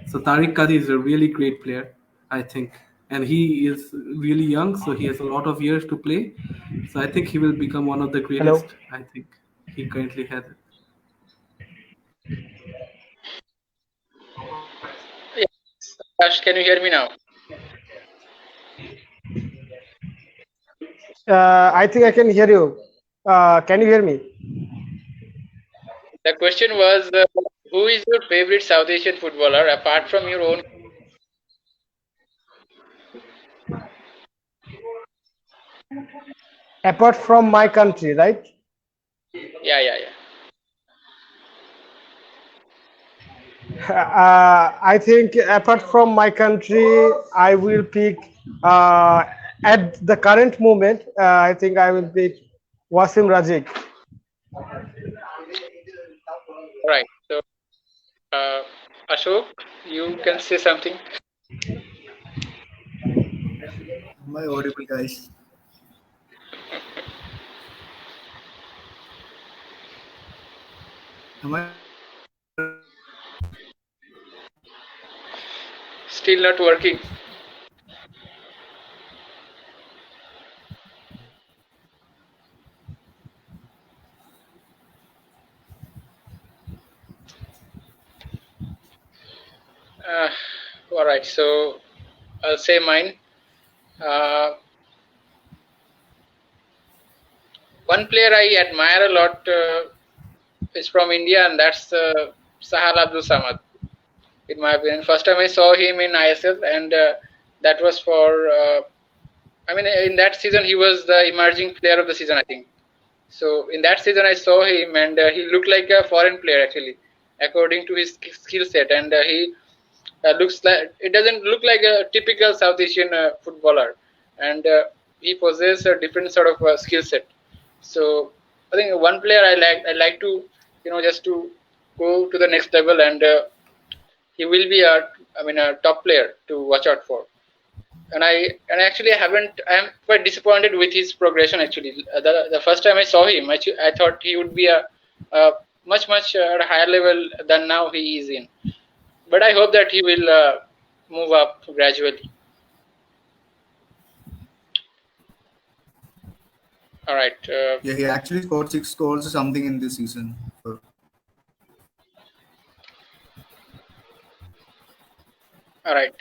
So Tariq Kazi is a really great player, I think. And he is really young, so he has a lot of years to play. So I think he will become one of the Hello. greatest. I think he currently has it. Yeah, Akash, can you hear me now? I think I can hear you. Can you hear me? The question was who is your favorite South Asian footballer apart from your own? Apart from my country, right? Yeah, yeah, yeah. I think apart from my country, I will pick at the current moment. I think I will pick Wasim Rajic. All right. So uh, Ashok, you can say something. Am I audible, guys? Am I? Still not working. Uh, all right. So I'll say mine. Uh, one player I admire a lot is from India, and that's Sahal Abdul Samad. In my opinion, first time I saw him in ISL, and that was for. I mean, in that season, he was the emerging player of the season, I think. So in that season, I saw him, and he looked like a foreign player actually, according to his skill set, and he looks like it doesn't look like a typical South Asian footballer. and he possesses a different sort of skill set. So I think one player I like to just to go to the next level, and he will be a top player to watch out for. And actually I am quite disappointed with his progression. Actually, the first time I saw him, I thought he would be a much at a higher level than now he is in. But I hope that he will move up gradually. All right. Yeah, he actually scored 6 goals or something in this season. All right.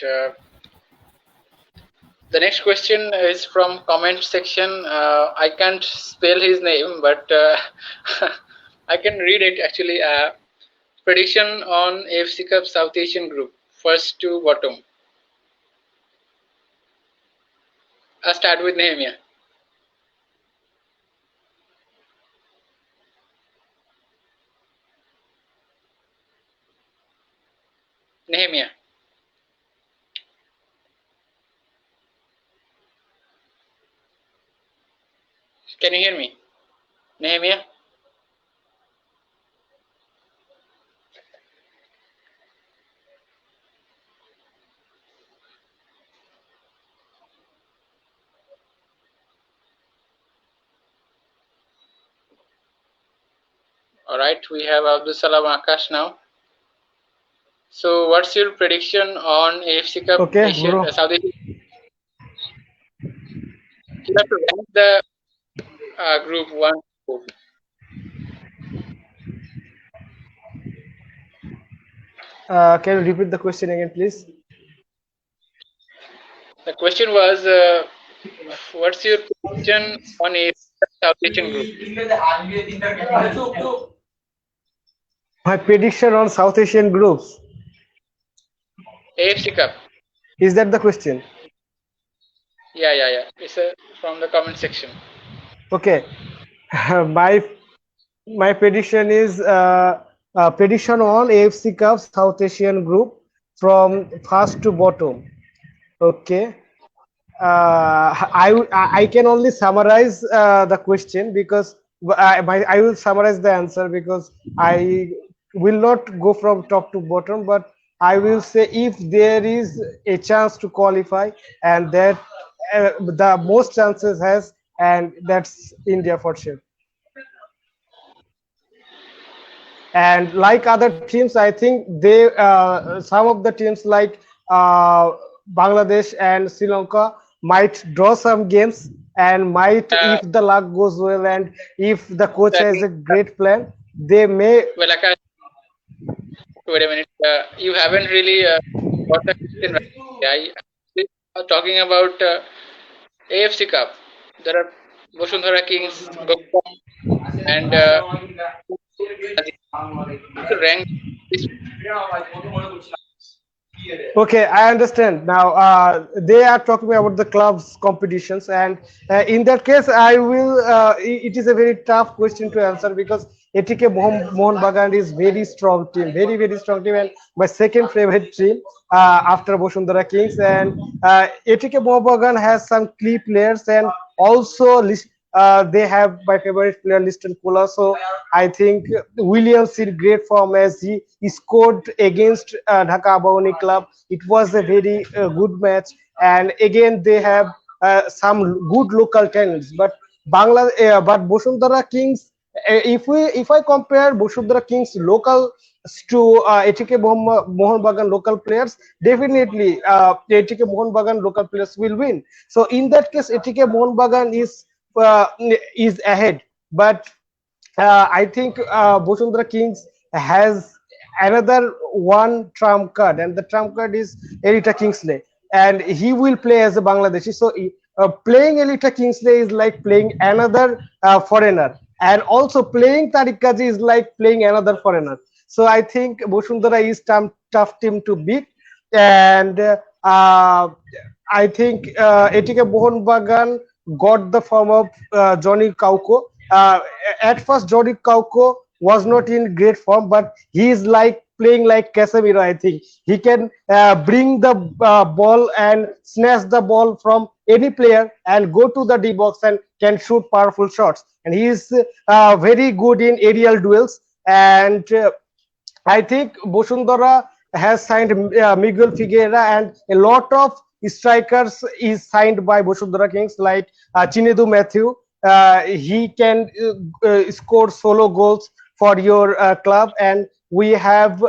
The next question is from comment section. I can't spell his name, but I can read it actually. Prediction on AFC Cup South Asian Group, first to bottom. I'll start with Nehemiah. Nehemiah. Can you hear me? Nehemiah? All right, we have Abdul Salam Akash now. So, what's your prediction on AFC Cup South Asian? You have to rank the group 1. Can you repeat the question again, please? The question was, what's your prediction on AFC Cup South Asian Group? My prediction on South Asian groups. AFC Cup. Is that the question? Yeah. It's from the comment section. Okay. My prediction is prediction on AFC Cup South Asian Group from first to bottom. Okay. I can only summarize the question because I will summarize the answer because I will not go from top to bottom, but I will say if there is a chance to qualify, and that the most chances has, and that's India for sure. And like other teams, I think they some of the teams like Bangladesh and Sri Lanka might draw some games, and might, if the luck goes well and if the coach has a great plan, they may. Well, Akash, wait a minute. You haven't really got the question right. I'm talking about AFC Cup. There are Bosundhara Kings, Gokam, and rank. Okay, I understand now. They are talking about the clubs competitions, and in that case I will it is a very tough question to answer because ATK Mohun Bagan is very strong team, very strong team, and my second favorite team after Bosundhara Kings. And ATK Mohun Bagan has some key players, and also they have my favorite player Liston Kula. So I think Williams in great form as he scored against Dhaka Abahani Club. It was a very good match, and again they have some good local talents. But but Bosundhara Kings, if I compare Bosundhara Kings local to ATK Mohun Bagan local players, definitely ATK Mohun Bagan local players will win. So in that case, ATK Mohun Bagan is ahead, but I think Bosundhara Kings has another one trump card, and the trump card is Elita Kingsley, and he will play as a Bangladeshi. So playing Elita Kingsley is like playing another foreigner, and also playing Tariq Kazi is like playing another foreigner. So I think Bosundhara is tough team to beat, and I think ATK Mohun Bagan got the form of Johnny Kauko. At first, Johnny Kauko was not in great form, but he is like playing like Casemiro. I think he can bring the ball and snatch the ball from any player and go to the D box and can shoot powerful shots. And he is very good in aerial duels. And I think Bosundara has signed Miguel Figueira, and a lot of strikers is signed by Bosundara Kings, like Chinedu Matthew. He can score solo goals for your club, and we have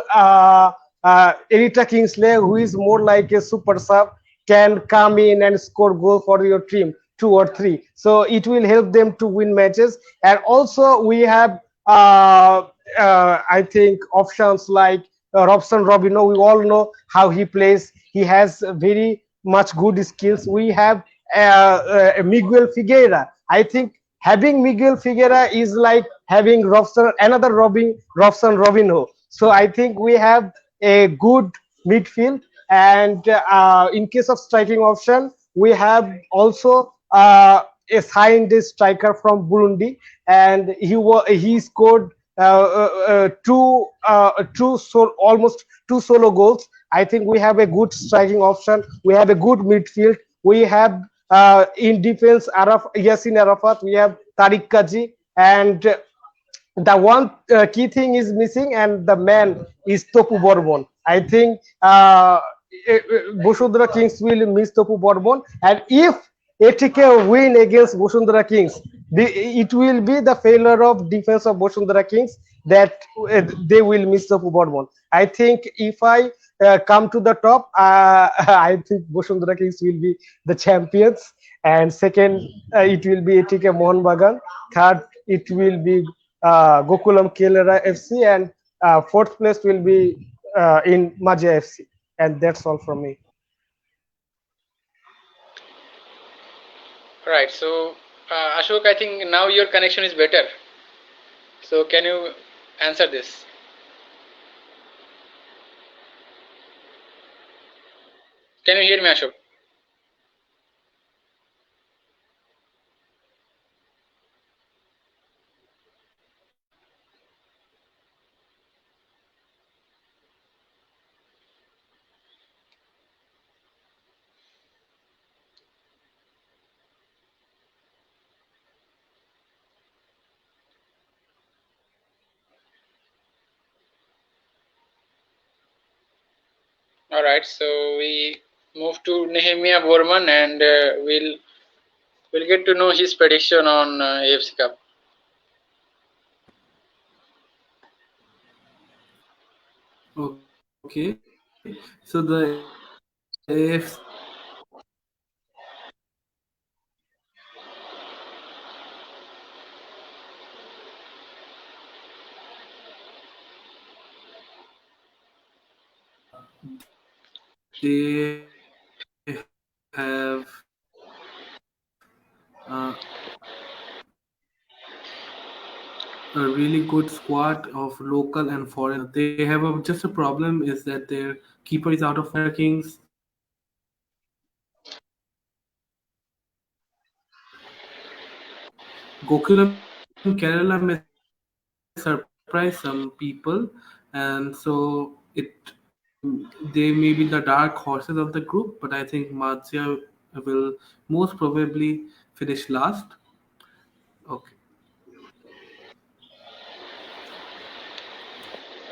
Erita Kingsley, who is more like a super sub, can come in and score goal for your team, two or three. So it will help them to win matches. And also we have I think options like Robson Robino. We all know how he plays. He has very much good skills. We have Miguel Figueira. I think having Miguel Figueira is like having Robson, another Robson Robinho. So I think we have a good midfield. And in case of striking option, we have also a signed striker from Burundi, and he scored almost two solo goals. I think we have a good striking option. We have a good midfield. We have in defense Yasin Arafat. We have Tariq Kaji, and the one key thing is missing, and the man is Topu Borbon. I think Bosundara Kings will miss Topu Borbon, and if ATK win against Bosundara Kings, it will be the failure of defense of Bosundara Kings that they will miss Topu Borbon. I think if I come to the top, I think Bosundara Kings will be the champions, and second it will be ATK Mohun Bagan. Third it will be Gokulam Kelera FC, and fourth place will be in Maja FC. And that's all from me. Right. So, Ashok, I think now your connection is better. So, can you answer this? Can you hear me, Ashok? All right. So we move to Nehemiah Borman, and we'll get to know his prediction on AFC Cup. Okay. So the AFC they have a really good squad of local and foreign. They have just a problem is that their keeper is out of Kings. Gokulam Kerala may surprise some people, and so they may be the dark horses of the group, but I think Matsya will most probably finish last. Okay.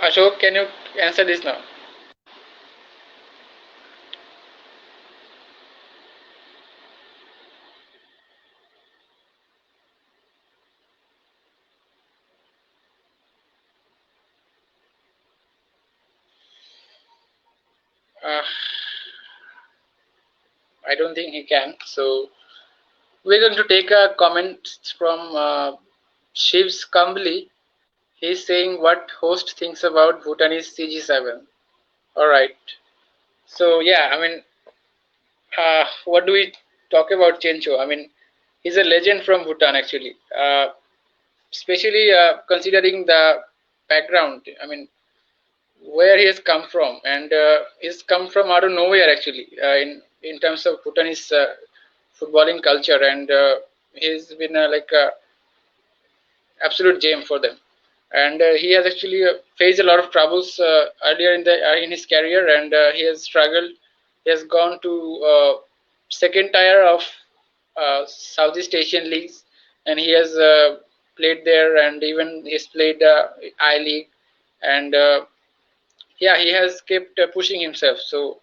Ashok, can you answer this now? I don't think he can. So we're going to take a comment from Shivs Kambli. He's saying what host thinks about Bhutanese CG7. All right. So yeah, I mean, what do we talk about Chencho? I mean, he's a legend from Bhutan actually. Especially considering the background. I mean, where he has come from, and he's come from out of nowhere actually in terms of Bhutanese footballing culture, and he's been like a absolute gem for them. And he has actually faced a lot of troubles earlier in his career, and he has struggled. He has gone to second tier of Southeast Asian leagues, and he has played there, and even he's played I League, and yeah, he has kept pushing himself. So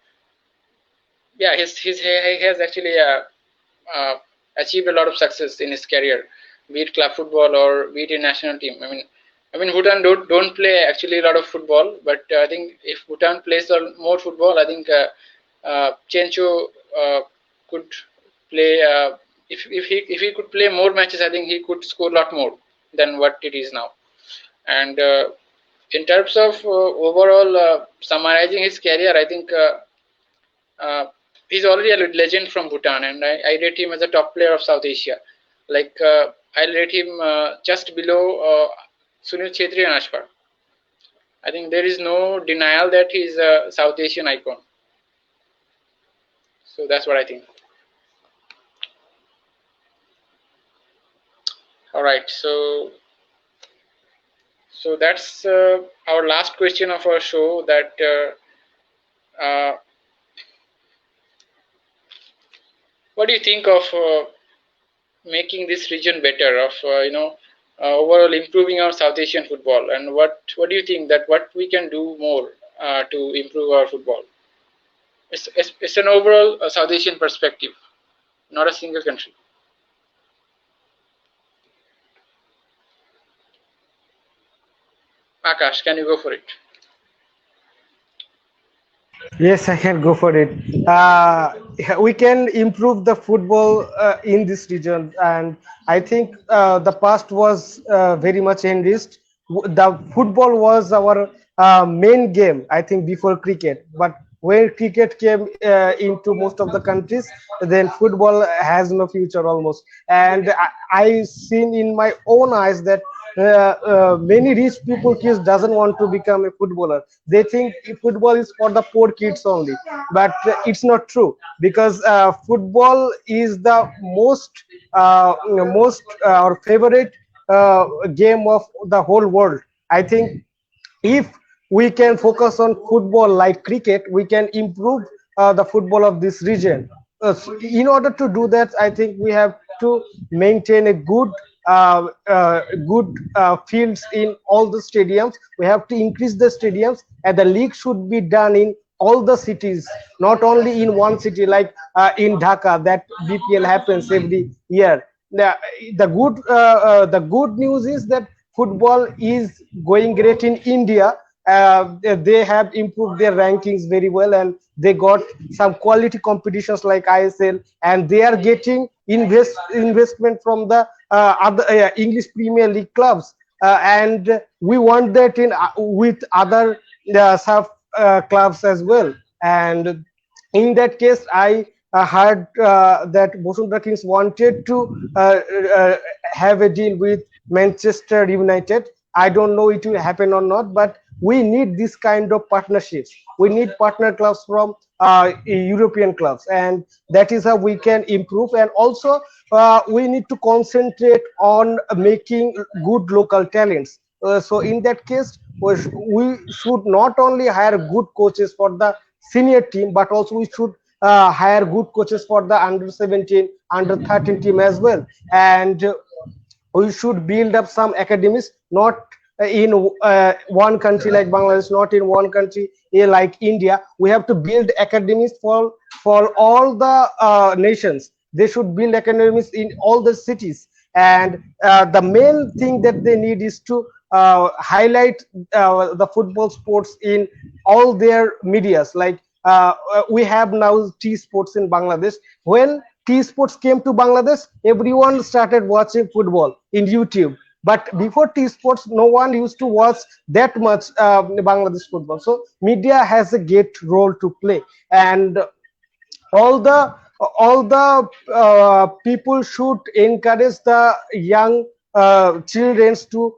yeah, he has actually uh, achieved a lot of success in his career, be it club football or be it in national team. I mean, Bhutan don't play actually a lot of football, but I think if Bhutan plays more football, I think Chencho could play. If he could play more matches, I think he could score a lot more than what it is now. And in terms of overall summarizing his career, I think he's already a legend from Bhutan, and I rate him as a top player of South Asia. Like I rate him just below Sunil Chhetri and Ashfar. I think there is no denial that he's a South Asian icon. So that's what I think. All right, so that's our last question of our show. That what do you think of making this region better, of overall improving our South Asian football, and what do you think that what we can do more to improve our football? It's an overall South Asian perspective, not a single country. Akash, can you go for it? Yes, I can go for it. We can improve the football in this region, and I think the past was very much enriched. The football was our main game, I think, before cricket. But when cricket came into most of the countries, then football has no future almost. And I seen in my own eyes that many rich people kids doesn't want to become a footballer. They think football is for the poor kids only, but it's not true, because football is the our favorite game of the whole world. I think if we can focus on football like cricket, we can improve the football of this region. In order to do that, I think we have to maintain a good fields in all the stadiums. We have to increase the stadiums, and the league should be done in all the cities, not only in one city like in Dhaka that BPL happens every year. The good news is that football is going great in India. They have improved their rankings very well, and they got some quality competitions like ISL, and they are getting investment from the other English Premier League clubs, and we want that in with other SAFF clubs as well. And in that case, I heard that Bosundara Kings wanted to have a deal with Manchester United. I don't know it will happen or not, but we need this kind of partnerships. We need partner clubs from European clubs, and that is how we can improve. And also, we need to concentrate on making good local talents. So in that case, we should not only hire good coaches for the senior team, but also we should hire good coaches for the under 17, under 13 team as well. And we should build up some academies, not in one country like Bangladesh, not in one country like India. We have to build academies for all the nations. They should build academies in all the cities, and the main thing that they need is to highlight the football sports in all their medias. Like we have now T Sports in Bangladesh. When T Sports came to Bangladesh, everyone started watching football in YouTube. But before T Sports, no one used to watch that much Bangladesh football. So media has a great role to play, and all the people should encourage the young children to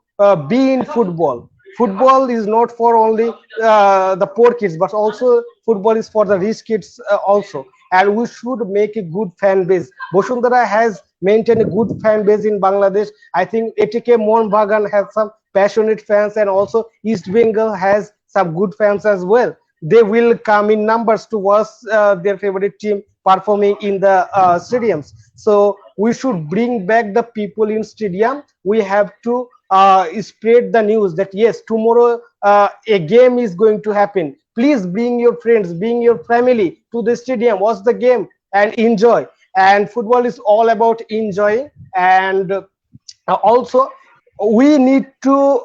be in football. Football is not for only the poor kids, but also football is for the rich kids also. And we should make a good fan base. Bosundara has maintained a good fan base in Bangladesh. I think ATK Mohun Bagan has some passionate fans, and also East Bengal has some good fans as well. They will come in numbers to watch their favorite team performing in the stadiums. So we should bring back the people in stadium. We have to spread the news that yes, tomorrow a game is going to happen. Please bring your friends, bring your family to the stadium, watch the game and enjoy. And football is all about enjoying. And also we need to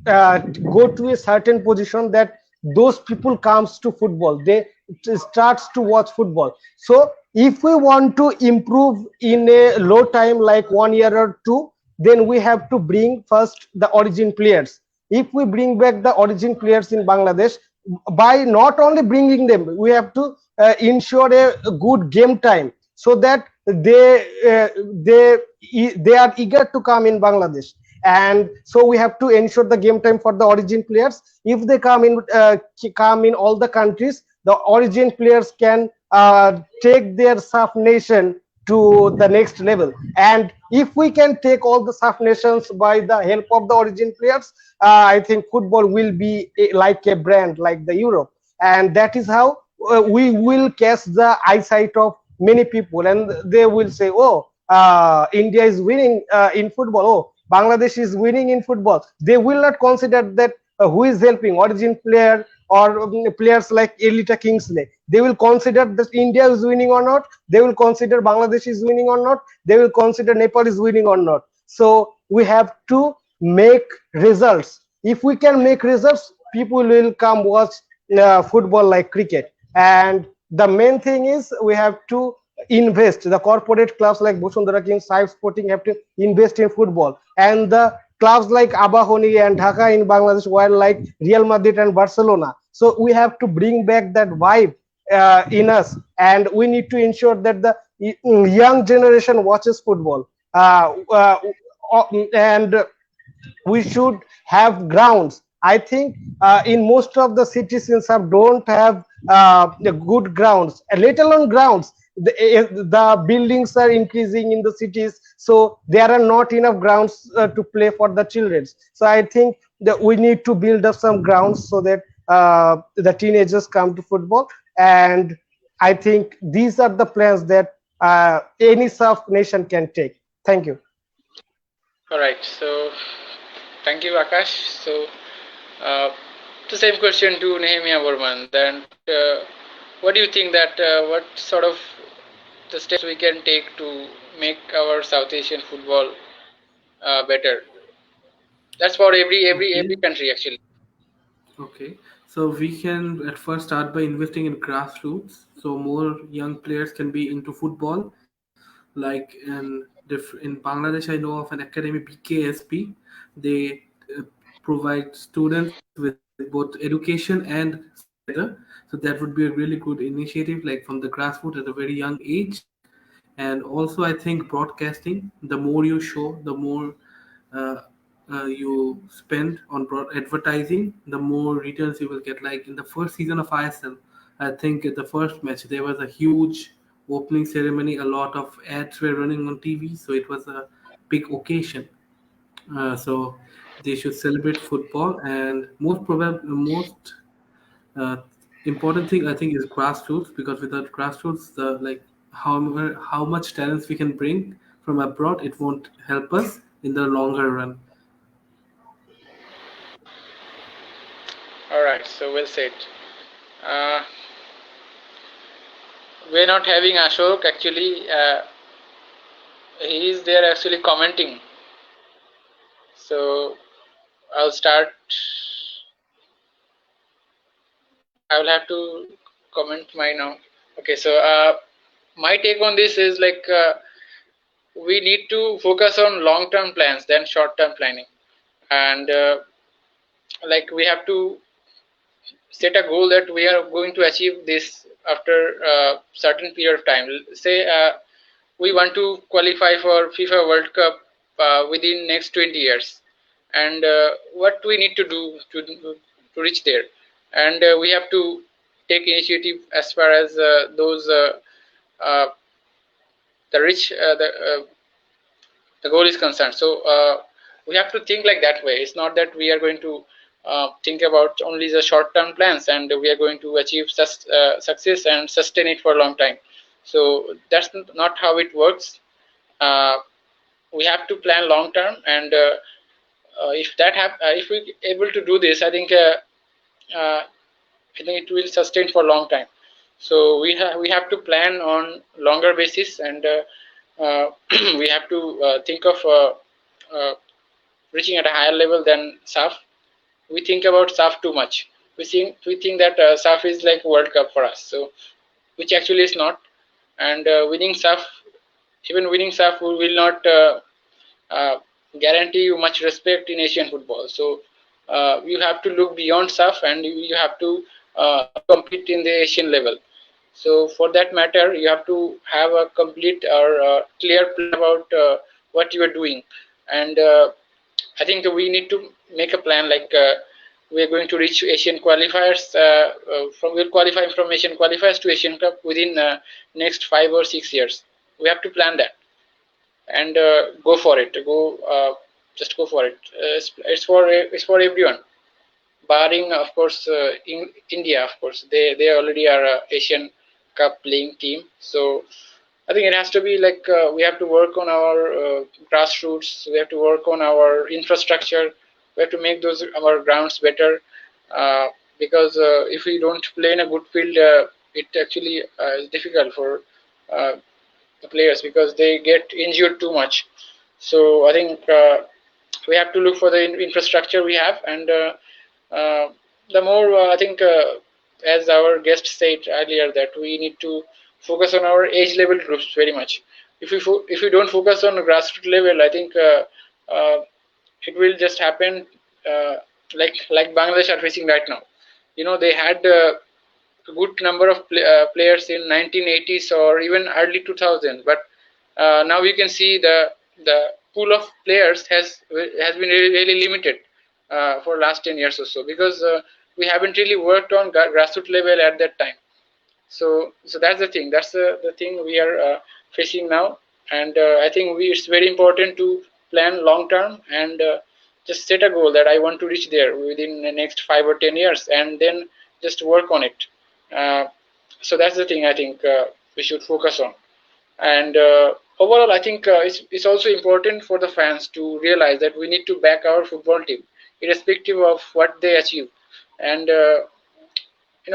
go to a certain position that those people comes to football, they starts to watch football. So if we want to improve in a low time like 1 year or two, then we have to bring first the origin players. If we bring back the origin players in Bangladesh, by not only bringing them, we have to ensure a good game time so that they are eager to come in Bangladesh. And so we have to ensure the game time for the origin players. If they come in all the countries, the origin players can take their SAFF nation to the next level. And if we can take all the SAFF nations by the help of the origin players, I think football will be like a brand like the Europe. And that is how we will catch the eyesight of many people, and they will say, oh, India is winning in football, oh, Bangladesh is winning in football. They will not consider that who is helping, origin player or players like Elita Kingsley. They will consider that India is winning or not. They will consider Bangladesh is winning or not. They will consider Nepal is winning or not. So we have to make results. If we can make results, people will come watch football like cricket. And the main thing is we have to invest. The corporate clubs like Bosundhara Kings, Saif Sporting have to invest in football, and the clubs like Abahoni and Dhaka in Bangladesh were like Real Madrid and Barcelona. So we have to bring back that vibe in us, and we need to ensure that the young generation watches football. And we should have grounds. I think in most of the cities in South don't have the good grounds, let alone grounds. The buildings are increasing in the cities, so there are not enough grounds to play for the children. So I think that we need to build up some grounds so that the teenagers come to football. And I think these are the plans that any SAFF nation can take. Thank you. All right. So thank you, Akash. So the same question to Nehemiah Burman. Then, what do you think that what sort of the steps we can take to make our South Asian football better? That's for every country actually. Okay, so we can at first start by investing in grassroots, so more young players can be into football. Like in Bangladesh, I know of an academy, BKSP. They provide students with both education and skill together. So that would be a really good initiative, like from the grassroots at a very young age. And also, I think broadcasting. The more you show, the more uh, you spend on advertising, the more returns you will get. Like in the first season of ISL, I think at the first match there was a huge opening ceremony. A lot of ads were running on TV, so it was a big occasion. So they should celebrate football, and most uh, important thing I think is grassroots, because without grassroots, the like how much talents we can bring from abroad, it won't help us in the longer run. All right. So well said. Uh, we're not having Ashok actually. He is there actually commenting. So I'll start. I will have to comment my now. Okay, so my take on this is like we need to focus on long-term plans than short-term planning, and like we have to set a goal that we are going to achieve this after a certain period of time. Say we want to qualify for FIFA World Cup within next 20 years, and what we need to do to reach there, and we have to take initiative as far as those uh, the rich the goal is concerned. So we have to think like that way. It's not that we are going to think about only the short-term plans and we are going to achieve success and sustain it for a long time. So that's not how it works. We have to plan long term, and if we able to do this, I think it will sustain for a long time. So we have to plan on longer basis, and we have to think of reaching at a higher level than SAFF. We think about SAFF too much. We think that SAFF is like World Cup for us. So which actually is not. And winning SAFF, even winning SAFF will not uh, guarantee you much respect in Asian football. So you have to look beyond SAFF, and you have to compete in the Asian level. So for that matter, you have to have a complete or clear plan about what you are doing. And I think that we need to make a plan like we are going to reach Asian qualifiers. We'll qualify from Asian qualifiers to Asian Cup within next 5 or 6 years. We have to plan that and go for it. Just go for it. It's for everyone, barring of course in India. Of course, they already are a Asian Cup playing team. So I think it has to be like we have to work on our grassroots. We have to work on our infrastructure. We have to make those our grounds better. Because if we don't play in a good field, it actually is difficult for uh, the players because they get injured too much. So I think we have to look for the infrastructure we have, and uh, the more I think, as our guest said earlier, that we need to focus on our age level groups very much. If we don't focus on grassroots level, I think it will just happen like Bangladesh are facing right now. They had a good number of players in 1980s or even early 2000s, but now you can see the pool of players has been really limited for last 10 years or so, because we haven't really worked on grassroots level at that time. So that's the thing. That's the thing we are facing now, and I think it's very important to plan long term, and just set a goal that I want to reach there within the next 5 or 10 years, and then just work on it. Uh, so that's the thing I think we should focus on. And overall, I think it's also important for the fans to realize that we need to back our football team, irrespective of what they achieve. And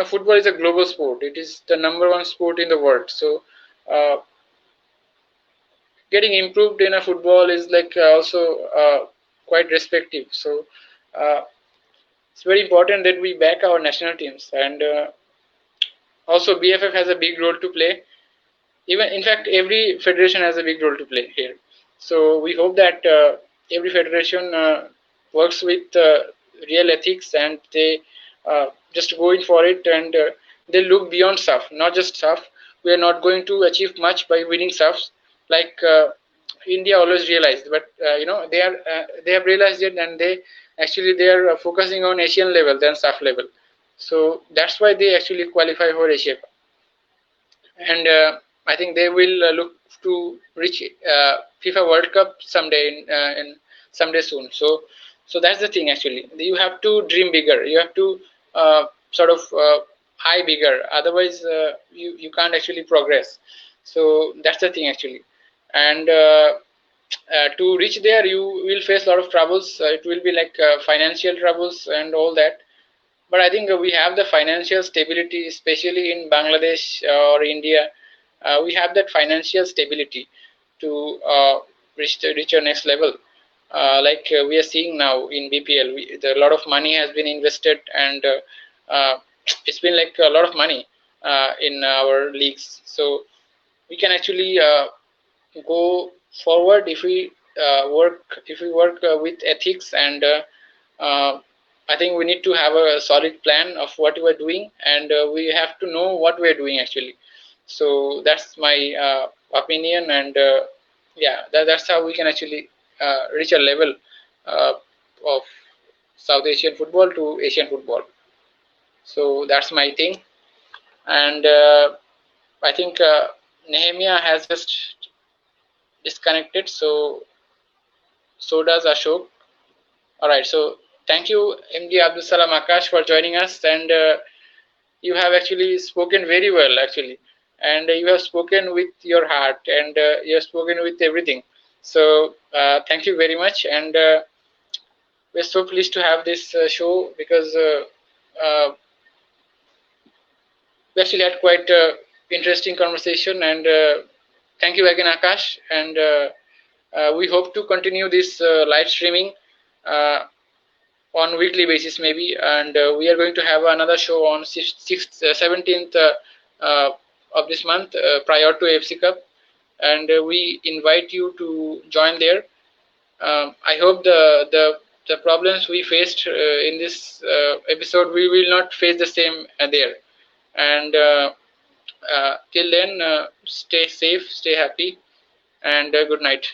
football is a global sport. It is the number one sport in the world. So uh, getting improved in a football is like also quite respective. So uh, it's very important that we back our national teams, and also BFF has a big role to play. Even in fact, every federation has a big role to play here. So we hope that every federation works with real ethics, and they just go in for it, and they look beyond SAFF, not just SAFF. We are not going to achieve much by winning SAFs, like India always realized, but they have realized it, and they are focusing on Asian level than SAFF level. So that's why they actually qualify for Asia Cup. And I think they will look to reach FIFA World Cup someday in someday soon. So that's the thing. Actually, you have to dream bigger. You have to sort of eye bigger. Otherwise, you can't actually progress. So that's the thing actually. And to reach there, you will face a lot of troubles. It will be like financial troubles and all that. But I think we have the financial stability, especially in Bangladesh or India. We have that financial stability to reach our next level. Like we are seeing now in BPL, a lot of money has been invested, and it's been like a lot of money in our leagues. So we can actually go forward if we work with ethics, and I think we need to have a solid plan of what we are doing, and we have to know what we are doing actually. So that's my opinion, and yeah, that's how we can actually reach a level of South Asian football to Asian football. So that's my thing, and I think Nehemiah has just disconnected, so does Ashok. All right, so thank you, MD Abdul Salam Akash, for joining us, and you have actually spoken very well, actually, and you have spoken with your heart, and you have spoken with everything. So thank you very much, and we're so pleased to have this show, because we actually had quite interesting conversation, and thank you again, Akash, and we hope to continue this live streaming uh, on weekly basis maybe, and we are going to have another show on 17th of this month, prior to AFC Cup, and we invite you to join there. I hope the problems we faced in this episode, we will not face the same there. And till then, stay safe, stay happy, and good night.